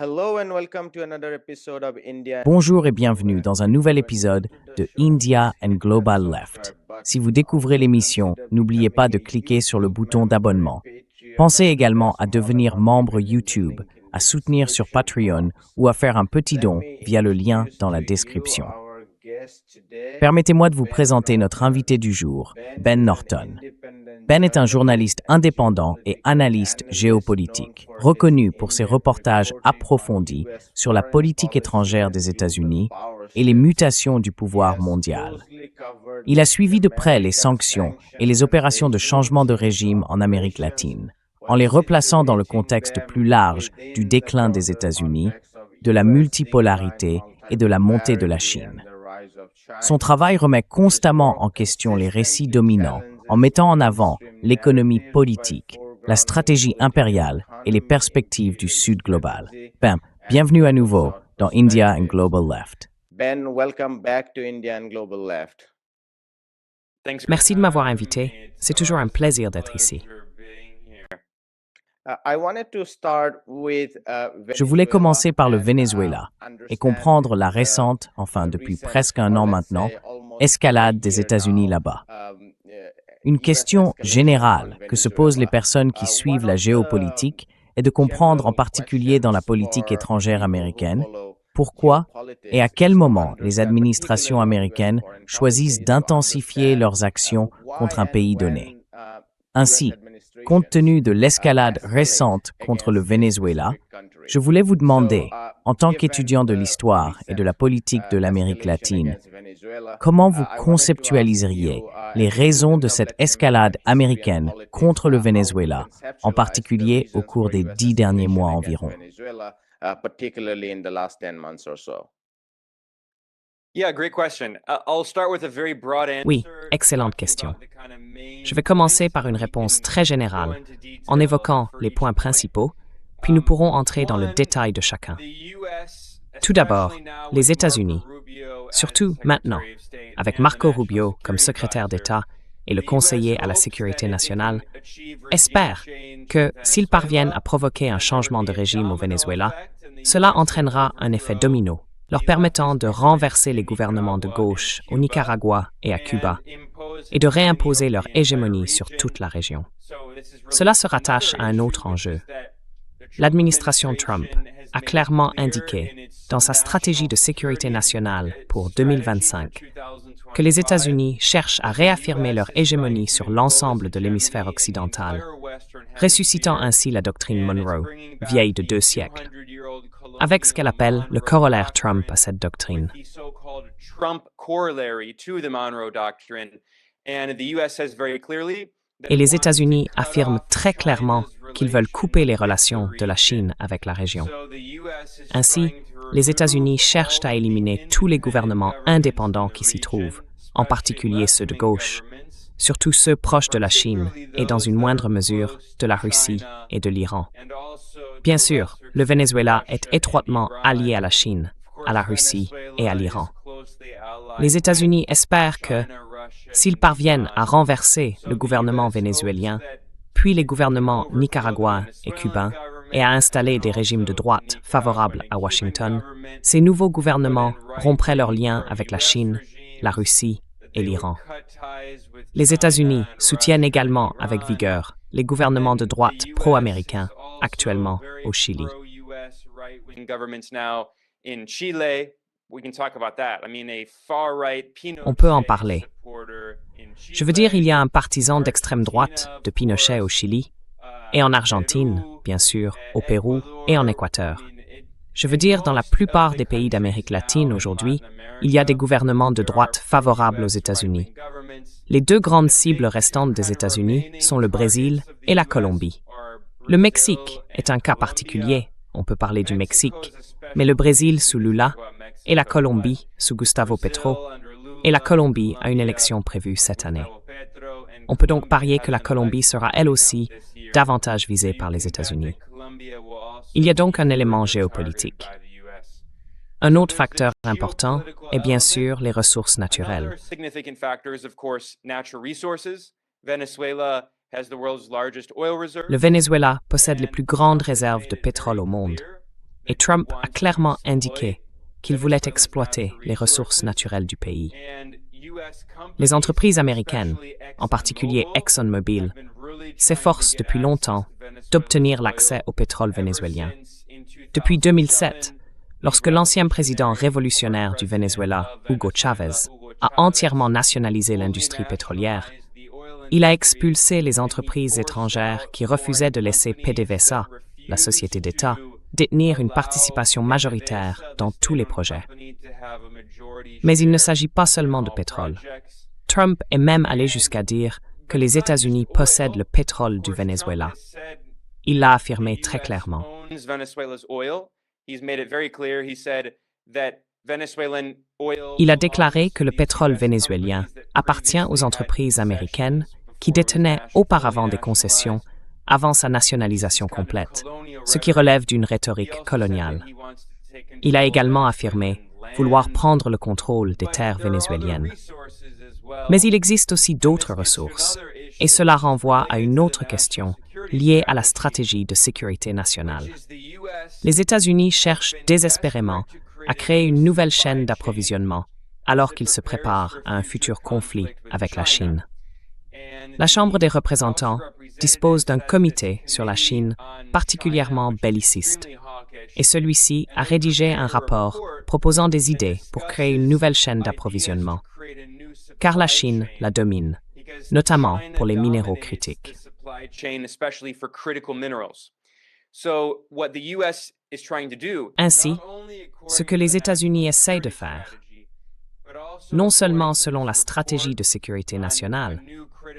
Hello and welcome to another episode of India. Bonjour et bienvenue dans un nouvel épisode de India and Global Left. Si vous découvrez l'émission, n'oubliez pas de cliquer sur le bouton d'abonnement. Pensez également à devenir membre YouTube, à soutenir sur Patreon ou à faire un petit don via le lien dans la description. Permettez-moi de vous présenter notre invité du jour, Ben Norton. Ben est un journaliste indépendant et analyste géopolitique, reconnu pour ses reportages approfondis sur la politique étrangère des États-Unis et les mutations du pouvoir mondial. Il a suivi de près les sanctions et les opérations de changement de régime en Amérique latine, en les replaçant dans le contexte plus large du déclin des États-Unis, de la multipolarité et de la montée de la Chine. Son travail remet constamment en question les récits dominants en mettant en avant l'économie politique, la stratégie impériale et les perspectives du Sud global. Ben, bienvenue à nouveau dans India and Global Left. Ben, welcome back to India and Global Left. Merci de m'avoir invité. C'est toujours un plaisir d'être ici. Je voulais commencer par le Venezuela et comprendre la récente, depuis presque un an maintenant, escalade des États-Unis là-bas. Une question générale que se posent les personnes qui suivent la géopolitique est de comprendre en particulier dans la politique étrangère américaine pourquoi et à quel moment les administrations américaines choisissent d'intensifier leurs actions contre un pays donné. Ainsi, compte tenu de l'escalade récente contre le Venezuela, je voulais vous demander, en tant qu'étudiant de l'histoire et de la politique de l'Amérique latine, comment vous conceptualiseriez les raisons de cette escalade américaine contre le Venezuela, en particulier au cours des 10 derniers mois environ? Oui, excellente question. Je vais commencer par une réponse très générale, en évoquant les points principaux, puis nous pourrons entrer dans le détail de chacun. Tout d'abord, les États-Unis, surtout maintenant, avec Marco Rubio comme secrétaire d'État et le conseiller à la sécurité nationale, espèrent que s'ils parviennent à provoquer un changement de régime au Venezuela, cela entraînera un effet domino, leur permettant de renverser les gouvernements de gauche au Nicaragua et à Cuba, et de réimposer leur hégémonie sur toute la région. Cela se rattache à un autre enjeu. L'administration Trump a clairement indiqué, dans sa stratégie de sécurité nationale pour 2025, que les États-Unis cherchent à réaffirmer leur hégémonie sur l'ensemble de l'hémisphère occidental, ressuscitant ainsi la doctrine Monroe, vieille de 2 siècles, avec ce qu'elle appelle le corollaire Trump à cette doctrine. Et les États-Unis affirment très clairement qu'ils veulent couper les relations de la Chine avec la région. Ainsi, les États-Unis cherchent à éliminer tous les gouvernements indépendants qui s'y trouvent, en particulier ceux de gauche, surtout ceux proches de la Chine et dans une moindre mesure de la Russie et de l'Iran. Bien sûr, le Venezuela est étroitement allié à la Chine, à la Russie et à l'Iran. Les États-Unis espèrent que, s'ils parviennent à renverser le gouvernement vénézuélien, puis les gouvernements nicaraguains et cubains, et à installer des régimes de droite favorables à Washington, ces nouveaux gouvernements rompraient leurs liens avec la Chine, la Russie et l'Iran. Les États-Unis soutiennent également avec vigueur les gouvernements de droite pro-américains actuellement au Chili. On peut en parler. Je veux dire, il y a un partisan d'extrême droite de Pinochet au Chili, et en Argentine, bien sûr, au Pérou et en Équateur. Je veux dire, dans la plupart des pays d'Amérique latine aujourd'hui, il y a des gouvernements de droite favorables aux États-Unis. Les 2 grandes cibles restantes des États-Unis sont le Brésil et la Colombie. Le Mexique est un cas particulier, on peut parler du Mexique, mais le Brésil sous Lula et la Colombie sous Gustavo Petro, et la Colombie a une élection prévue cette année. On peut donc parier que la Colombie sera elle aussi davantage visée par les États-Unis. Il y a donc un élément géopolitique. Un autre facteur important est bien sûr les ressources naturelles. Le Venezuela possède les plus grandes réserves de pétrole au monde. et Trump a clairement indiqué qu'il voulait exploiter les ressources naturelles du pays. Les entreprises américaines, en particulier ExxonMobil, s'efforcent depuis longtemps d'obtenir l'accès au pétrole vénézuélien. Depuis 2007, lorsque l'ancien président révolutionnaire du Venezuela, Hugo Chavez, a entièrement nationalisé l'industrie pétrolière, il a expulsé les entreprises étrangères qui refusaient de laisser PDVSA, la société d'État, détenir une participation majoritaire dans tous les projets. Mais il ne s'agit pas seulement de pétrole. Trump est même allé jusqu'à dire que les États-Unis possèdent le pétrole du Venezuela. Il l'a affirmé très clairement. Il a déclaré que le pétrole vénézuélien appartient aux entreprises américaines qui détenaient auparavant des concessions avant sa nationalisation complète, ce qui relève d'une rhétorique coloniale. Il a également affirmé vouloir prendre le contrôle des terres vénézuéliennes. Mais il existe aussi d'autres ressources, et cela renvoie à une autre question liée à la stratégie de sécurité nationale. Les États-Unis cherchent désespérément à créer une nouvelle chaîne d'approvisionnement alors qu'ils se préparent à un futur conflit avec la Chine. La Chambre des représentants dispose d'un comité sur la Chine particulièrement belliciste, et celui-ci a rédigé un rapport proposant des idées pour créer une nouvelle chaîne d'approvisionnement, car la Chine la domine, notamment pour les minéraux critiques. Ainsi, ce que les États-Unis essayent de faire, non seulement selon la stratégie de sécurité nationale,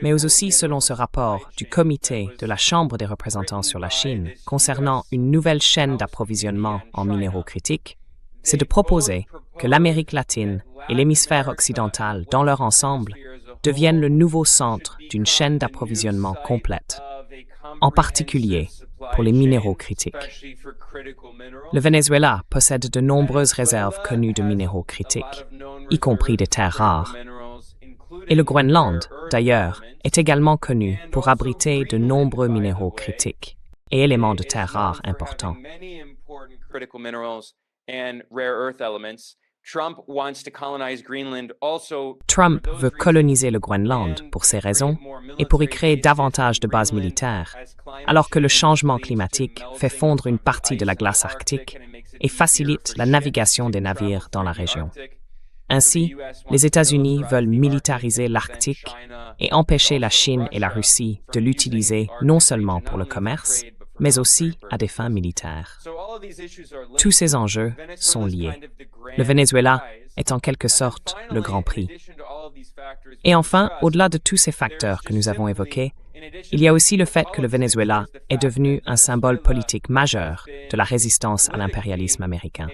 mais aussi selon ce rapport du comité de la Chambre des représentants sur la Chine concernant une nouvelle chaîne d'approvisionnement en minéraux critiques, c'est de proposer que l'Amérique latine et l'hémisphère occidental dans leur ensemble deviennent le nouveau centre d'une chaîne d'approvisionnement complète, en particulier pour les minéraux critiques. Le Venezuela possède de nombreuses réserves connues de minéraux critiques, y compris des terres rares. Et le Groenland, d'ailleurs, est également connu pour abriter de nombreux minéraux critiques et éléments de terres rares importants. Trump veut coloniser le Groenland pour ces raisons et pour y créer davantage de bases militaires, alors que le changement climatique fait fondre une partie de la glace arctique et facilite la navigation des navires dans la région. Ainsi, les États-Unis veulent militariser l'Arctique et empêcher la Chine et la Russie de l'utiliser non seulement pour le commerce, mais aussi à des fins militaires. Tous ces enjeux sont liés. Le Venezuela est en quelque sorte le Grand Prix. Et enfin, au-delà de tous ces facteurs que nous avons évoqués, il y a aussi le fait que le Venezuela est devenu un symbole politique majeur de la résistance à l'impérialisme américain.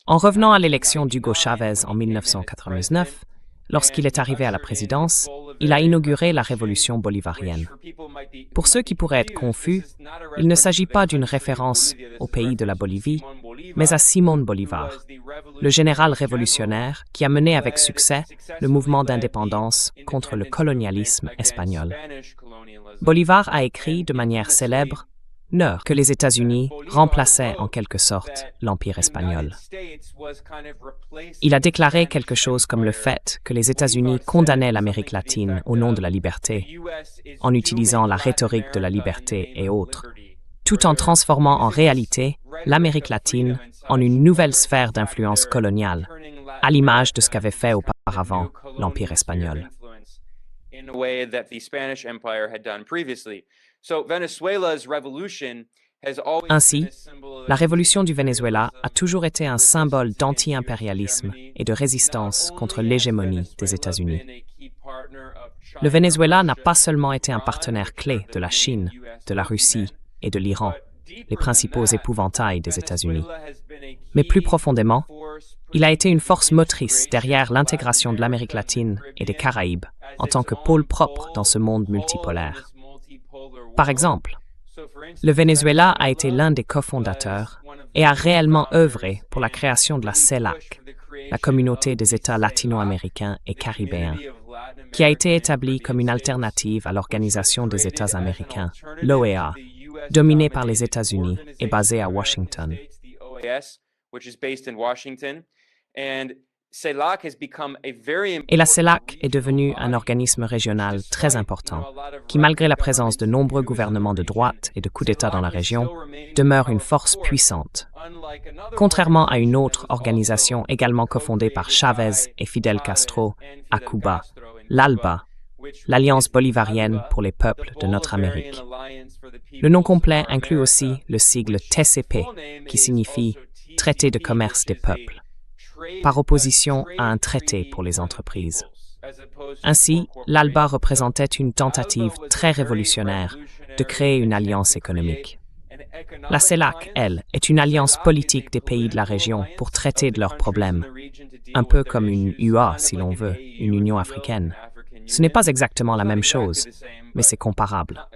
En revenant à l'élection d'Hugo Chavez en 1999, lorsqu'il est arrivé à la présidence, il a inauguré la révolution bolivarienne. Pour ceux qui pourraient être confus, il ne s'agit pas d'une référence au pays de la Bolivie, mais à Simón Bolívar, le général révolutionnaire qui a mené avec succès le mouvement d'indépendance contre le colonialisme espagnol. Bolívar a écrit de manière célèbre que les États-Unis remplaçaient en quelque sorte l'Empire espagnol. Il a déclaré quelque chose comme le fait que les États-Unis condamnaient l'Amérique latine au nom de la liberté, en utilisant la rhétorique de la liberté et autres, tout en transformant en réalité l'Amérique latine en une nouvelle sphère d'influence coloniale, à l'image de ce qu'avait fait auparavant l'Empire espagnol. Ainsi, la révolution du Venezuela a toujours été un symbole d'anti-impérialisme et de résistance contre l'hégémonie des États-Unis. Le Venezuela n'a pas seulement été un partenaire clé de la Chine, de la Russie et de l'Iran, les principaux épouvantails des États-Unis. Mais plus profondément, il a été une force motrice derrière l'intégration de l'Amérique latine et des Caraïbes en tant que pôle propre dans ce monde multipolaire. Par exemple, le Venezuela a été l'un des cofondateurs et a réellement œuvré pour la création de la CELAC, la communauté des États latino-américains et caribéens, qui a été établie comme une alternative à l'Organisation des États américains, l'OEA, dominée par les États-Unis et basée à Washington. Et la CELAC est devenue un organisme régional très important, qui, malgré la présence de nombreux gouvernements de droite et de coups d'État dans la région, demeure une force puissante. Contrairement à une autre organisation également cofondée par Chavez et Fidel Castro à Cuba, l'ALBA, l'Alliance bolivarienne pour les peuples de notre Amérique. Le nom complet inclut aussi le sigle TCP, qui signifie Traité de commerce des peuples, par opposition à un traité pour les entreprises. Ainsi, l'ALBA représentait une tentative très révolutionnaire de créer une alliance économique. La CELAC, elle, est une alliance politique des pays de la région pour traiter de leurs problèmes, un peu comme une UA, si l'on veut, une Union africaine. Ce n'est pas exactement la même chose, mais c'est comparable.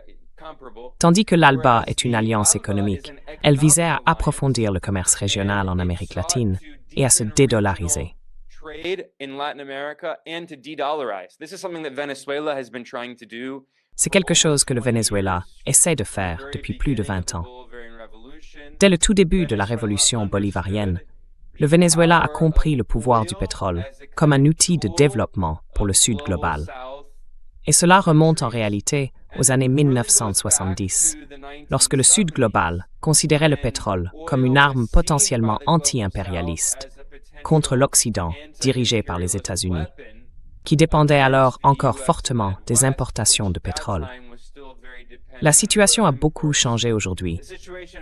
Tandis que l'ALBA est une alliance économique, elle visait à approfondir le commerce régional en Amérique latine et à se dédollariser. C'est quelque chose que le Venezuela essaie de faire depuis plus de 20 ans. Dès le tout début de la révolution bolivarienne, le Venezuela a compris le pouvoir du pétrole comme un outil de développement pour le Sud global. Et cela remonte en réalité aux années 1970, lorsque le Sud global considérait le pétrole comme une arme potentiellement anti-impérialiste contre l'Occident dirigé par les États-Unis, qui dépendait alors encore fortement des importations de pétrole. La situation a beaucoup changé aujourd'hui,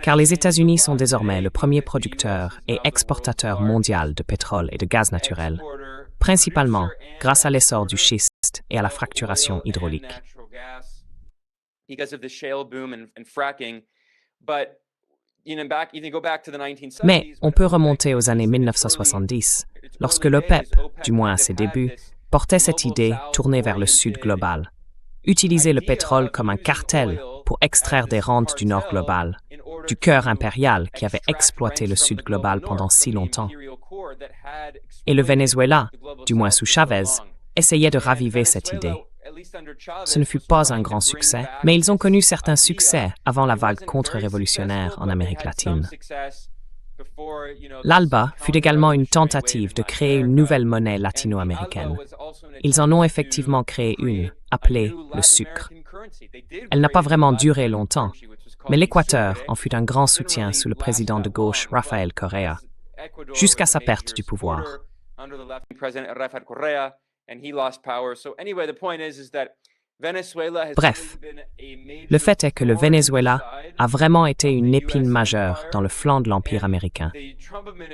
car les États-Unis sont désormais le premier producteur et exportateur mondial de pétrole et de gaz naturel, principalement grâce à l'essor du schiste et à la fracturation hydraulique. Mais on peut remonter aux années 1970, lorsque l'OPEP, du moins à ses débuts, portait cette idée tournée vers le Sud global. Utiliser le pétrole comme un cartel pour extraire des rentes du Nord global, du cœur impérial qui avait exploité le Sud global pendant si longtemps. Et le Venezuela, du moins sous Chavez, essayait de raviver cette idée. Ce ne fut pas un grand succès, mais ils ont connu certains succès avant la vague contre-révolutionnaire en Amérique latine. L'ALBA fut également une tentative de créer une nouvelle monnaie latino-américaine. Ils en ont effectivement créé une, appelée le sucre. Elle n'a pas vraiment duré longtemps, mais l'Équateur en fut un grand soutien sous le président de gauche Rafael Correa, jusqu'à sa perte du pouvoir. Bref, le fait est que le Venezuela a vraiment été une épine majeure dans le flanc de l'Empire américain.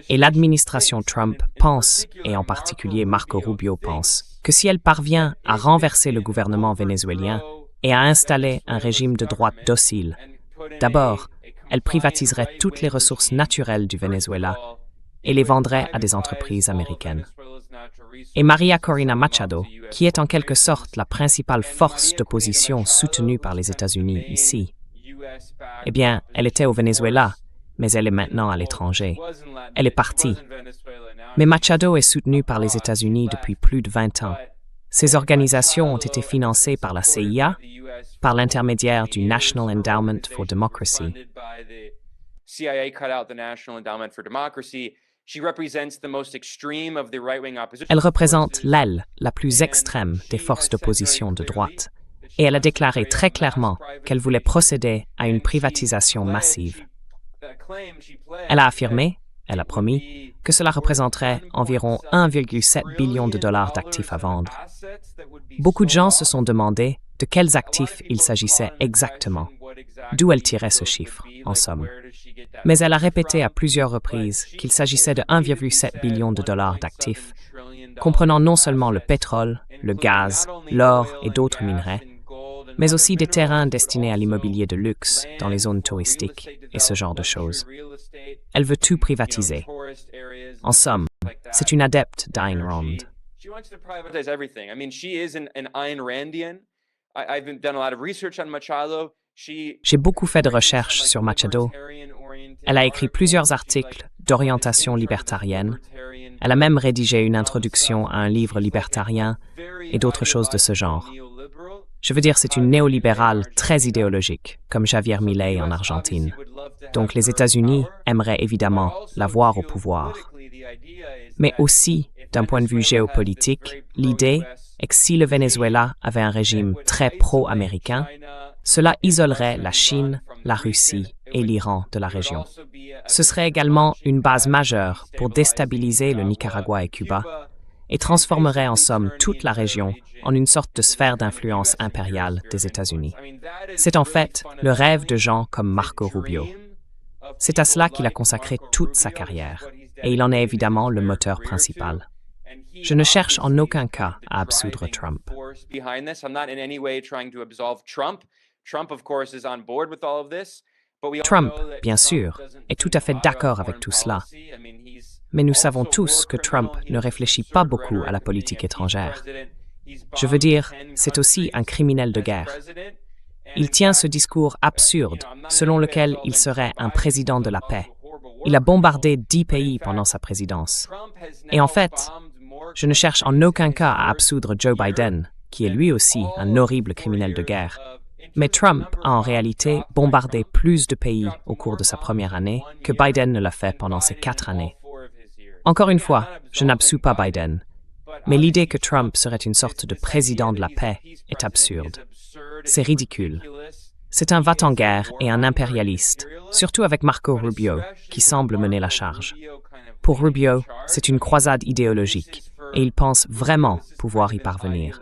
Et l'administration Trump pense, et en particulier Marco Rubio pense, que si elle parvient à renverser le gouvernement vénézuélien et à installer un régime de droite docile, d'abord, elle privatiserait toutes les ressources naturelles du Venezuela et les vendrait à des entreprises américaines. Et Maria Corina Machado, qui est en quelque sorte la principale force d'opposition soutenue par les États-Unis ici, eh bien, elle était au Venezuela, mais elle est maintenant à l'étranger. Elle est partie. Mais Machado est soutenue par les États-Unis depuis plus de 20 ans. Ces organisations ont été financées par la CIA, par l'intermédiaire du National Endowment for Democracy. Elle représente l'aile la plus extrême des forces d'opposition de droite, et elle a déclaré très clairement qu'elle voulait procéder à une privatisation massive. Elle a affirmé, elle a promis, que cela représenterait environ 1,7 billion de dollars d'actifs à vendre. Beaucoup de gens se sont demandé de quels actifs il s'agissait exactement, d'où elle tirait ce chiffre, en somme. Mais elle a répété à plusieurs reprises qu'il s'agissait de 1,7 billion de dollars d'actifs, comprenant non seulement le pétrole, le gaz, l'or et d'autres minerais, mais aussi des terrains destinés à l'immobilier de luxe dans les zones touristiques et ce genre de choses. Elle veut tout privatiser. En somme, c'est une adepte d'Ayn Rand. J'ai beaucoup fait de recherches sur Machado. Elle a écrit plusieurs articles d'orientation libertarienne Elle a même rédigé une introduction à un livre libertarien et d'autres choses de ce genre. Je veux dire, c'est une néolibérale très idéologique, comme Javier Milei en Argentine. Donc les États-Unis aimeraient évidemment la voir au pouvoir. Mais aussi, d'un point de vue géopolitique, l'idée est que si le Venezuela avait un régime très pro-américain, cela isolerait la Chine, la Russie et l'Iran de la région. Ce serait également une base majeure pour déstabiliser le Nicaragua et Cuba et transformerait en somme toute la région en une sorte de sphère d'influence impériale des États-Unis. C'est en fait le rêve de gens comme Marco Rubio. C'est à cela qu'il a consacré toute sa carrière, et il en est évidemment le moteur principal. Je ne cherche en aucun cas à absoudre Trump. Trump, bien sûr, est tout à fait d'accord avec tout cela. Mais nous savons tous que Trump ne réfléchit pas beaucoup à la politique étrangère. Je veux dire, c'est aussi un criminel de guerre. Il tient ce discours absurde selon lequel il serait un président de la paix. Il a bombardé 10 pays pendant sa présidence. Et en fait, je ne cherche en aucun cas à absoudre Joe Biden, qui est lui aussi un horrible criminel de guerre. Mais Trump a en réalité bombardé plus de pays au cours de sa première année que Biden ne l'a fait pendant ses 4 années. Encore une fois, je n'absous pas Biden, mais l'idée que Trump serait une sorte de président de la paix est absurde. C'est ridicule. C'est un va-t-en-guerre et un impérialiste, surtout avec Marco Rubio, qui semble mener la charge. Pour Rubio, c'est une croisade idéologique, et il pense vraiment pouvoir y parvenir.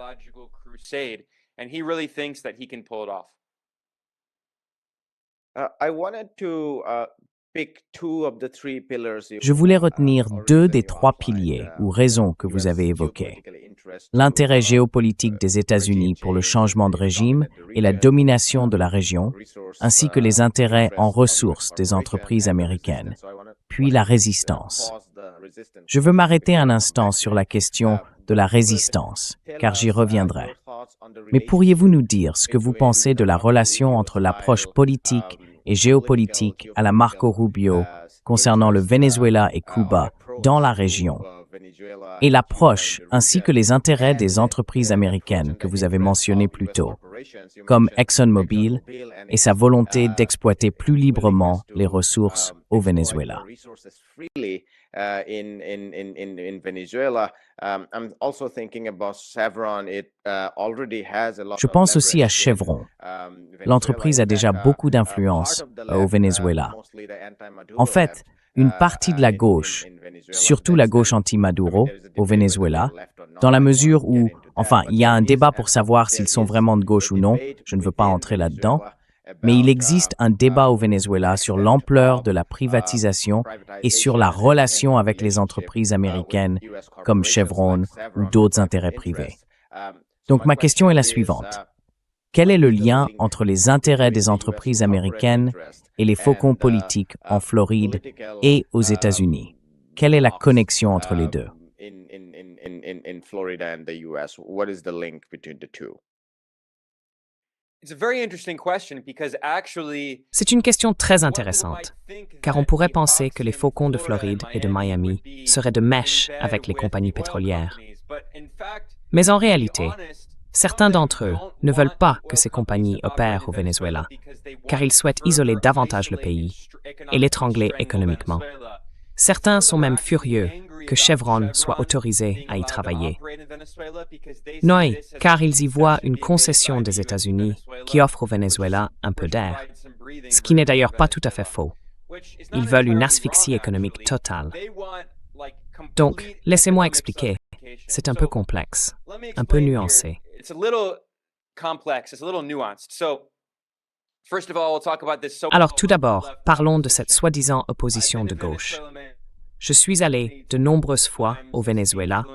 Je voulais retenir 2 des 3 piliers ou raisons que vous avez évoqués. L'intérêt géopolitique des États-Unis pour le changement de régime et la domination de la région, ainsi que les intérêts en ressources des entreprises américaines, puis la résistance. Je veux m'arrêter un instant sur la question de la résistance, car j'y reviendrai. Mais pourriez-vous nous dire ce que vous pensez de la relation entre l'approche politique et géopolitique à la Marco Rubio concernant le Venezuela et Cuba dans la région, et l'approche ainsi que les intérêts des entreprises américaines que vous avez mentionnées plus tôt, comme ExxonMobil et sa volonté d'exploiter plus librement les ressources au Venezuela? Je pense aussi à Chevron. L'entreprise a déjà beaucoup d'influence au Venezuela. En fait, une partie de la gauche, surtout la gauche anti-Maduro au Venezuela, dans la mesure où, enfin, il y a un débat pour savoir s'ils sont vraiment de gauche ou non, je ne veux pas entrer là-dedans, mais il existe un débat au Venezuela sur l'ampleur de la privatisation et sur la relation avec les entreprises américaines comme Chevron ou d'autres intérêts privés. Donc ma question est la suivante. Quel est le lien entre les intérêts des entreprises américaines et les faucons politiques en Floride et aux États-Unis? Quelle est la connexion entre les deux? C'est une question très intéressante, car on pourrait penser que les faucons de Floride et de Miami seraient de mèche avec les compagnies pétrolières. Mais en réalité, certains d'entre eux ne veulent pas que ces compagnies opèrent au Venezuela, car ils souhaitent isoler davantage le pays et l'étrangler économiquement. Certains sont même furieux que Chevron soit autorisé à y travailler. Non, car ils y voient une concession des États-Unis qui offre au Venezuela un peu d'air, ce qui n'est d'ailleurs pas tout à fait faux. Ils veulent une asphyxie économique totale. Donc, laissez-moi expliquer. C'est un peu complexe, un peu nuancé. Alors tout d'abord, parlons de cette soi-disant opposition de gauche. Je suis allé de nombreuses fois au Venezuela,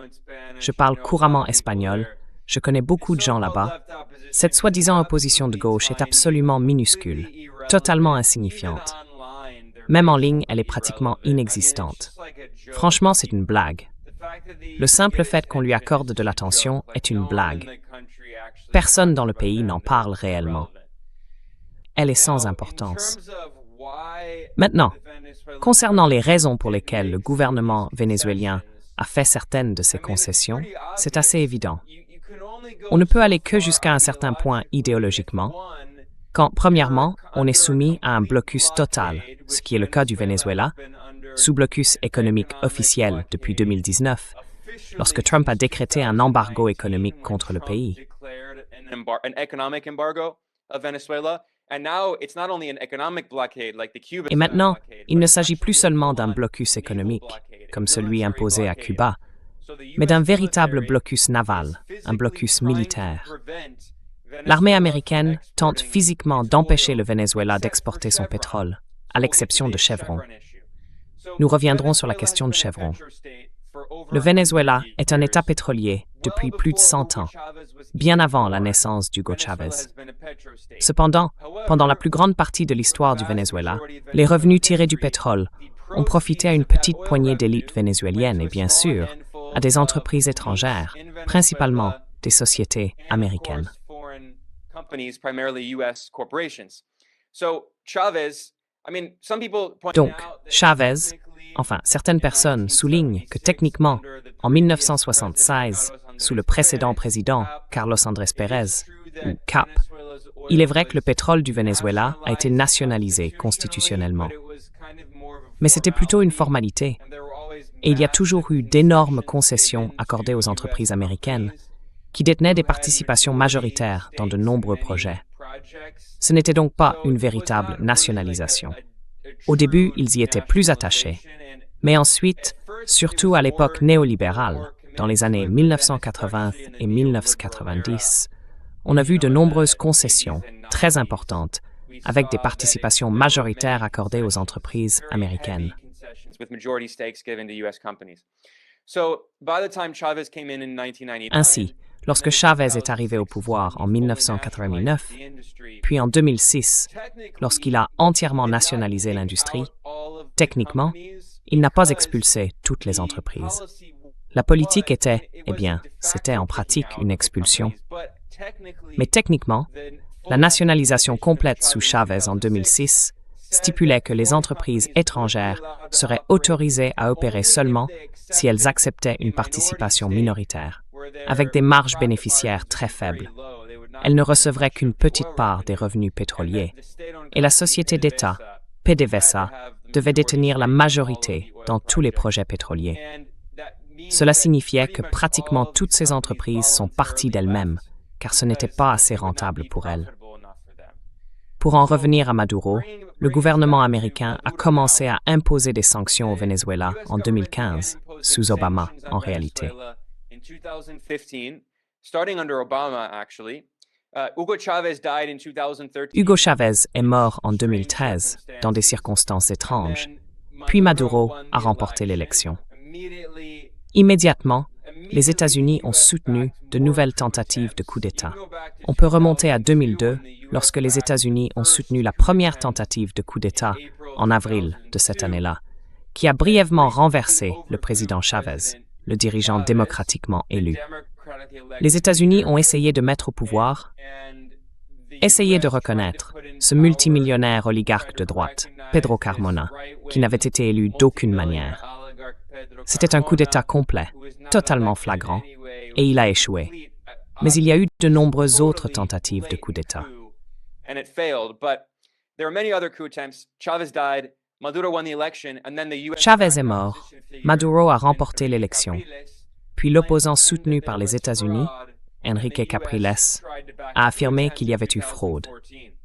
je parle couramment espagnol, je connais beaucoup de gens là-bas. Cette soi-disant opposition de gauche est absolument minuscule, totalement insignifiante. Même en ligne, elle est pratiquement inexistante. Franchement, c'est une blague. Le simple fait qu'on lui accorde de l'attention est une blague. Personne dans le pays n'en parle réellement. Elle est sans importance. Maintenant, concernant les raisons pour lesquelles le gouvernement vénézuélien a fait certaines de ces concessions, c'est assez évident. On ne peut aller que jusqu'à un certain point idéologiquement, quand, premièrement, on est soumis à un blocus total, ce qui est le cas du Venezuela, sous blocus économique officiel depuis 2019, lorsque Trump a décrété un embargo économique contre le pays. Et maintenant, il ne s'agit plus seulement d'un blocus économique, comme celui imposé à Cuba, mais d'un véritable blocus naval, un blocus militaire. L'armée américaine tente physiquement d'empêcher le Venezuela d'exporter son pétrole, à l'exception de Chevron. Nous reviendrons sur la question de Chevron. Le Venezuela est un État pétrolier depuis plus de 100 ans, bien avant la naissance d'Hugo Chavez. Cependant, pendant la plus grande partie de l'histoire du Venezuela, les revenus tirés du pétrole ont profité à une petite poignée d'élites vénézuéliennes et bien sûr, à des entreprises étrangères, principalement des sociétés américaines. Donc, Chavez, enfin, certaines personnes soulignent que techniquement, en 1976, sous le précédent président, Carlos Andrés Pérez, ou CAP, il est vrai que le pétrole du Venezuela a été nationalisé constitutionnellement. Mais c'était plutôt une formalité, et il y a toujours eu d'énormes concessions accordées aux entreprises américaines, qui détenaient des participations majoritaires dans de nombreux projets. Ce n'était donc pas une véritable nationalisation. Au début, ils y étaient plus attachés, mais ensuite, surtout à l'époque néolibérale, dans les années 1980 et 1990, on a vu de nombreuses concessions très importantes avec des participations majoritaires accordées aux entreprises américaines. Ainsi, lorsque Chavez est arrivé au pouvoir en 1989, puis en 2006, lorsqu'il a entièrement nationalisé l'industrie, techniquement, il n'a pas expulsé toutes les entreprises. La politique était, c'était en pratique une expulsion. Mais techniquement, la nationalisation complète sous Chavez en 2006 stipulait que les entreprises étrangères seraient autorisées à opérer seulement si elles acceptaient une participation minoritaire, avec des marges bénéficiaires très faibles. Elles ne recevraient qu'une petite part des revenus pétroliers, et la société d'État, PDVSA, devait détenir la majorité dans tous les projets pétroliers. Cela signifiait que pratiquement toutes ces entreprises sont parties d'elles-mêmes, car ce n'était pas assez rentable pour elles. Pour en revenir à Maduro, le gouvernement américain a commencé à imposer des sanctions au Venezuela en 2015, sous Obama en réalité. Hugo Chavez est mort en 2013 dans des circonstances étranges, puis Maduro a remporté l'élection. Immédiatement, les États-Unis ont soutenu de nouvelles tentatives de coup d'État. On peut remonter à 2002, lorsque les États-Unis ont soutenu la première tentative de coup d'État en avril de cette année-là, qui a brièvement renversé le président Chavez, le dirigeant démocratiquement élu. Les États-Unis ont essayé de mettre au pouvoir, essayé de reconnaître ce multimillionnaire oligarque de droite, Pedro Carmona, qui n'avait été élu d'aucune manière. C'était un coup d'État complet, totalement flagrant, et il a échoué. Mais il y a eu de nombreuses autres tentatives de coup d'État. Chavez est mort, Maduro a remporté l'élection, puis l'opposant soutenu par les États-Unis, Enrique Capriles, a affirmé qu'il y avait eu fraude,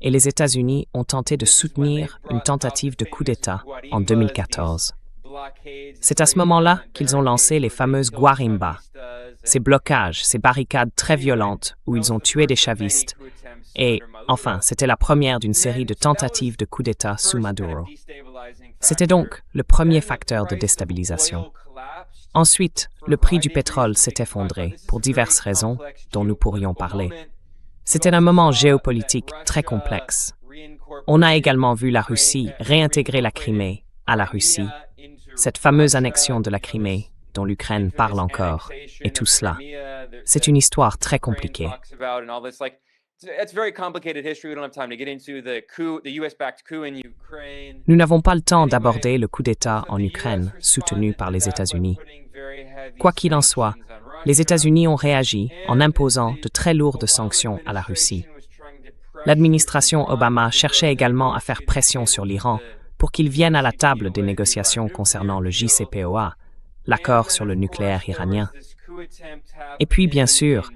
et les États-Unis ont tenté de soutenir une tentative de coup d'État en 2014. C'est à ce moment-là qu'ils ont lancé les fameuses guarimbas, ces blocages, ces barricades très violentes où ils ont tué des chavistes. Et, enfin, c'était la première d'une série de tentatives de coup d'État sous Maduro. C'était donc le premier facteur de déstabilisation. Ensuite, le prix du pétrole s'est effondré pour diverses raisons dont nous pourrions parler. C'était un moment géopolitique très complexe. On a également vu la Russie réintégrer la Crimée à la Russie, cette fameuse annexion de la Crimée dont l'Ukraine parle encore, et tout cela. C'est une histoire très compliquée. Nous n'avons pas le temps d'aborder le coup d'État en Ukraine soutenu par les États-Unis. Quoi qu'il en soit, les États-Unis ont réagi en imposant de très lourdes sanctions à la Russie. L'administration Obama cherchait également à faire pression sur l'Iran pour qu'il vienne à la table des négociations concernant le JCPOA, l'accord sur le nucléaire iranien. Et puis, bien sûr,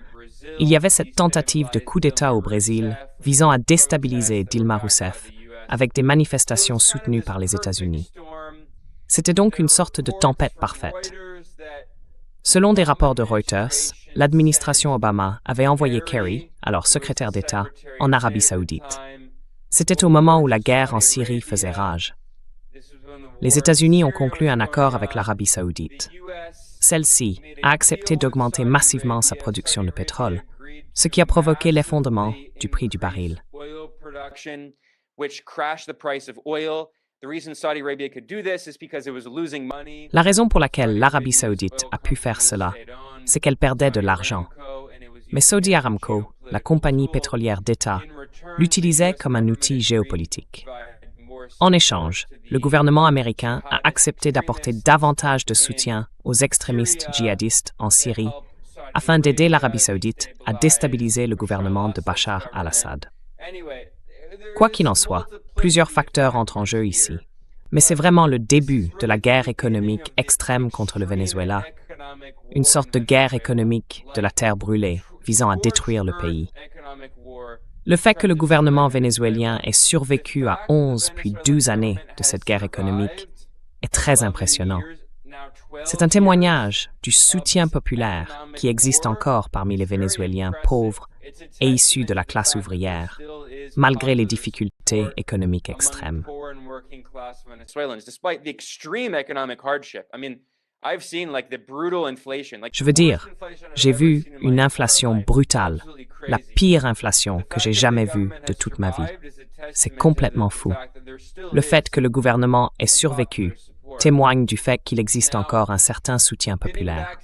il y avait cette tentative de coup d'État au Brésil visant à déstabiliser Dilma Rousseff avec des manifestations soutenues par les États-Unis. C'était donc une sorte de tempête parfaite. Selon des rapports de Reuters, l'administration Obama avait envoyé Kerry, alors secrétaire d'État, en Arabie saoudite. C'était au moment où la guerre en Syrie faisait rage. Les États-Unis ont conclu un accord avec l'Arabie saoudite. Celle-ci a accepté d'augmenter massivement sa production de pétrole, ce qui a provoqué l'effondrement du prix du baril. La raison pour laquelle l'Arabie saoudite a pu faire cela, c'est qu'elle perdait de l'argent. Mais Saudi Aramco, la compagnie pétrolière d'État, l'utilisait comme un outil géopolitique. En échange, le gouvernement américain a accepté d'apporter davantage de soutien aux extrémistes djihadistes en Syrie afin d'aider l'Arabie saoudite à déstabiliser le gouvernement de Bachar al-Assad. Quoi qu'il en soit, plusieurs facteurs entrent en jeu ici. Mais c'est vraiment le début de la guerre économique extrême contre le Venezuela, une sorte de guerre économique de la terre brûlée visant à détruire le pays. Le fait que le gouvernement vénézuélien ait survécu à 11 puis 12 années de cette guerre économique est très impressionnant. C'est un témoignage du soutien populaire qui existe encore parmi les Vénézuéliens pauvres et issus de la classe ouvrière, malgré les difficultés économiques extrêmes. Je veux dire, j'ai vu une inflation brutale, la pire inflation que j'ai jamais vue de toute ma vie. C'est complètement fou. Le fait que le gouvernement ait survécu témoigne du fait qu'il existe encore un certain soutien populaire.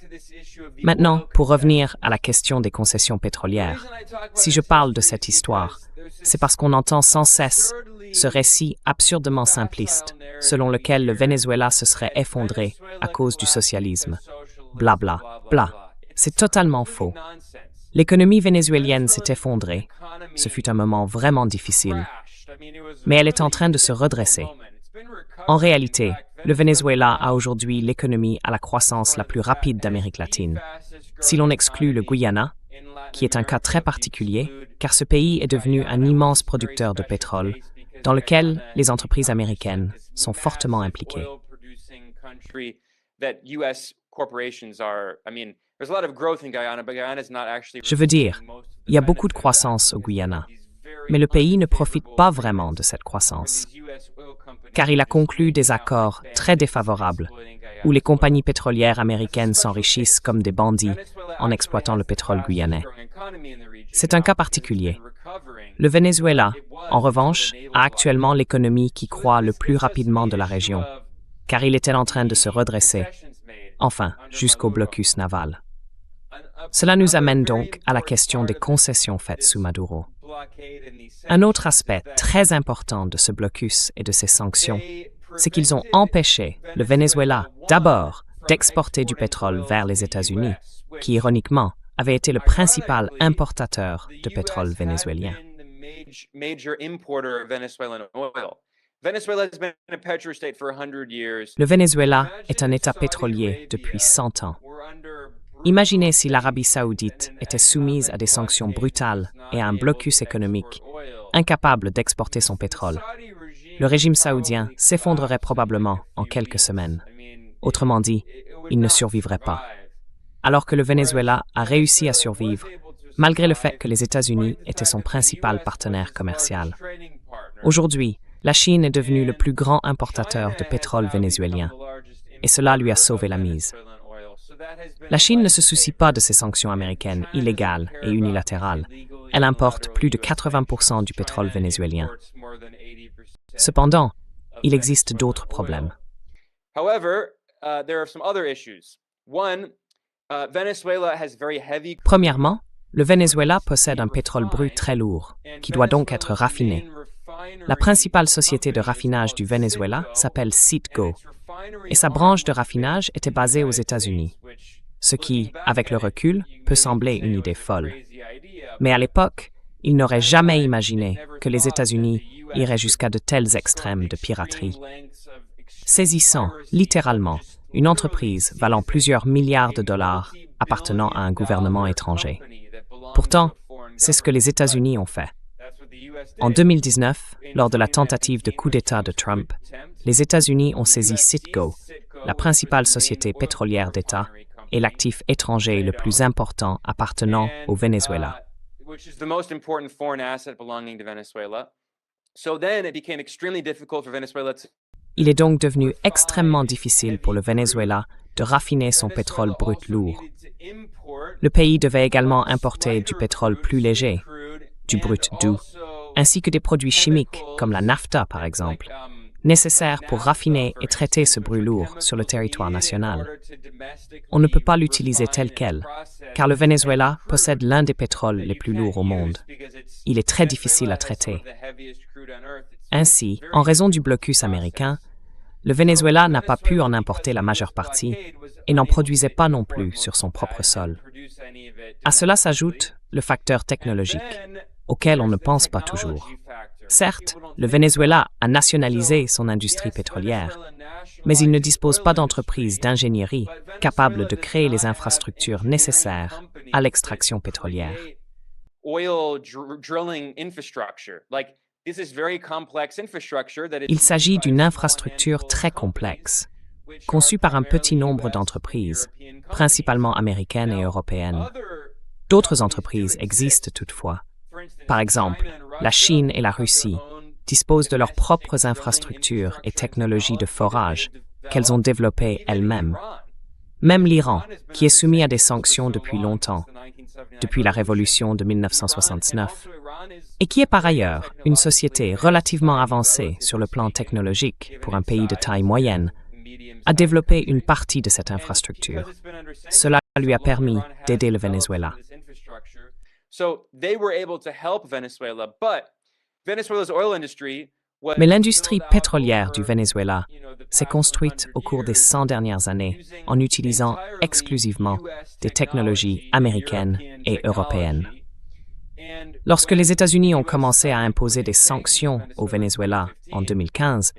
Maintenant, pour revenir à la question des concessions pétrolières, si je parle de cette histoire, c'est parce qu'on entend sans cesse ce récit absurdement simpliste, selon lequel le Venezuela se serait effondré à cause du socialisme. Bla bla bla. C'est totalement faux. L'économie vénézuélienne s'est effondrée. Ce fut un moment vraiment difficile. Mais elle est en train de se redresser. En réalité, le Venezuela a aujourd'hui l'économie à la croissance la plus rapide d'Amérique latine. Si l'on exclut le Guyana, qui est un cas très particulier, car ce pays est devenu un immense producteur de pétrole, dans lequel les entreprises américaines sont fortement impliquées. Je veux dire, il y a beaucoup de croissance au Guyana, mais le pays ne profite pas vraiment de cette croissance, car il a conclu des accords très défavorables, où les compagnies pétrolières américaines s'enrichissent comme des bandits en exploitant le pétrole guyanais. C'est un cas particulier. Le Venezuela, en revanche, a actuellement l'économie qui croît le plus rapidement de la région, car il était en train de se redresser, enfin, jusqu'au blocus naval. Cela nous amène donc à la question des concessions faites sous Maduro. Un autre aspect très important de ce blocus et de ces sanctions, c'est qu'ils ont empêché le Venezuela, d'abord, d'exporter du pétrole vers les États-Unis, qui, ironiquement, avait été le principal importateur de pétrole vénézuélien. Le Venezuela est un État pétrolier depuis 100 ans. Imaginez si l'Arabie saoudite était soumise à des sanctions brutales et à un blocus économique, incapable d'exporter son pétrole. Le régime saoudien s'effondrerait probablement en quelques semaines. Autrement dit, il ne survivrait pas. Alors que le Venezuela a réussi à survivre, malgré le fait que les États-Unis étaient son principal partenaire commercial. Aujourd'hui, la Chine est devenue le plus grand importateur de pétrole vénézuélien, et cela lui a sauvé la mise. La Chine ne se soucie pas de ces sanctions américaines illégales et unilatérales. Elle importe plus de 80% du pétrole vénézuélien. Cependant, il existe d'autres problèmes. Premièrement, le Venezuela possède un pétrole brut très lourd, qui doit donc être raffiné. La principale société de raffinage du Venezuela s'appelle Citgo, et sa branche de raffinage était basée aux États-Unis, ce qui, avec le recul, peut sembler une idée folle. Mais à l'époque, il n'aurait jamais imaginé que les États-Unis iraient jusqu'à de tels extrêmes de piraterie. Saisissant, littéralement, une entreprise valant plusieurs milliards de dollars appartenant à un gouvernement étranger. Pourtant, c'est ce que les États-Unis ont fait. En 2019, lors de la tentative de coup d'État de Trump, les États-Unis ont saisi Citgo, la principale société pétrolière d'État et l'actif étranger le plus important appartenant au Venezuela. Il est donc devenu extrêmement difficile pour le Venezuela de raffiner son pétrole brut lourd. Le pays devait également importer du pétrole plus léger, du brut doux, ainsi que des produits chimiques comme la nafta par exemple, nécessaires pour raffiner et traiter ce brut lourd sur le territoire national. On ne peut pas l'utiliser tel quel, car le Venezuela possède l'un des pétroles les plus lourds au monde. Il est très difficile à traiter. Ainsi, en raison du blocus américain, le Venezuela n'a pas pu en importer la majeure partie et n'en produisait pas non plus sur son propre sol. À cela s'ajoute le facteur technologique, auquel on ne pense pas toujours. Certes, le Venezuela a nationalisé son industrie pétrolière, mais il ne dispose pas d'entreprises d'ingénierie capables de créer les infrastructures nécessaires à l'extraction pétrolière. Il s'agit d'une infrastructure très complexe, conçue par un petit nombre d'entreprises, principalement américaines et européennes. D'autres entreprises existent toutefois. Par exemple, la Chine et la Russie disposent de leurs propres infrastructures et technologies de forage qu'elles ont développées elles-mêmes. Même l'Iran, qui est soumis à des sanctions depuis longtemps, depuis la révolution de 1969, et qui est par ailleurs une société relativement avancée sur le plan technologique pour un pays de taille moyenne, a développé une partie de cette infrastructure. Cela lui a permis d'aider le Venezuela. Mais l'industrie pétrolière du Venezuela s'est construite au cours des 100 dernières années en utilisant exclusivement des technologies américaines et européennes. Lorsque les États-Unis ont commencé à imposer des sanctions au Venezuela en 2015,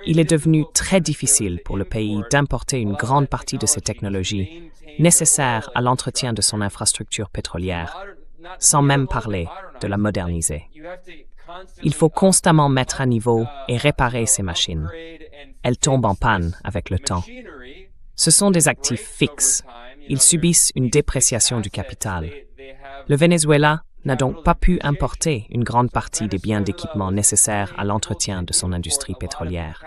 il est devenu très difficile pour le pays d'importer une grande partie de ces technologies nécessaires à l'entretien de son infrastructure pétrolière, sans même parler de la moderniser. Il faut constamment mettre à niveau et réparer ces machines. Elles tombent en panne avec le temps. Ce sont des actifs fixes. Ils subissent une dépréciation du capital. Le Venezuela n'a donc pas pu importer une grande partie des biens d'équipement nécessaires à l'entretien de son industrie pétrolière.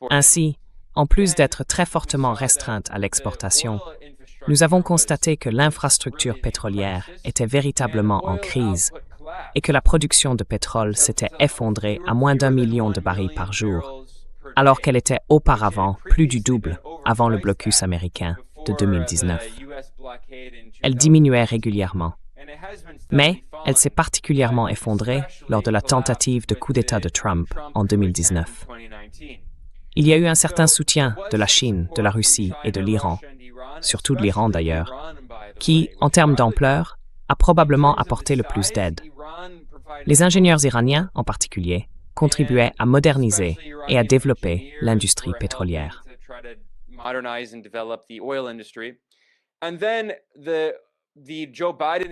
Ainsi, en plus d'être très fortement restreinte à l'exportation, nous avons constaté que l'infrastructure pétrolière était véritablement en crise et que la production de pétrole s'était effondrée à moins d'1 million de barils par jour, alors qu'elle était auparavant plus du double avant le blocus américain de 2019. Elle diminuait régulièrement. Mais elle s'est particulièrement effondrée lors de la tentative de coup d'État de Trump en 2019. Il y a eu un certain soutien de la Chine, de la Russie et de l'Iran, surtout de l'Iran d'ailleurs, qui, en termes d'ampleur, a probablement apporté le plus d'aide. Les ingénieurs iraniens, en particulier, contribuaient à moderniser et à développer l'industrie pétrolière.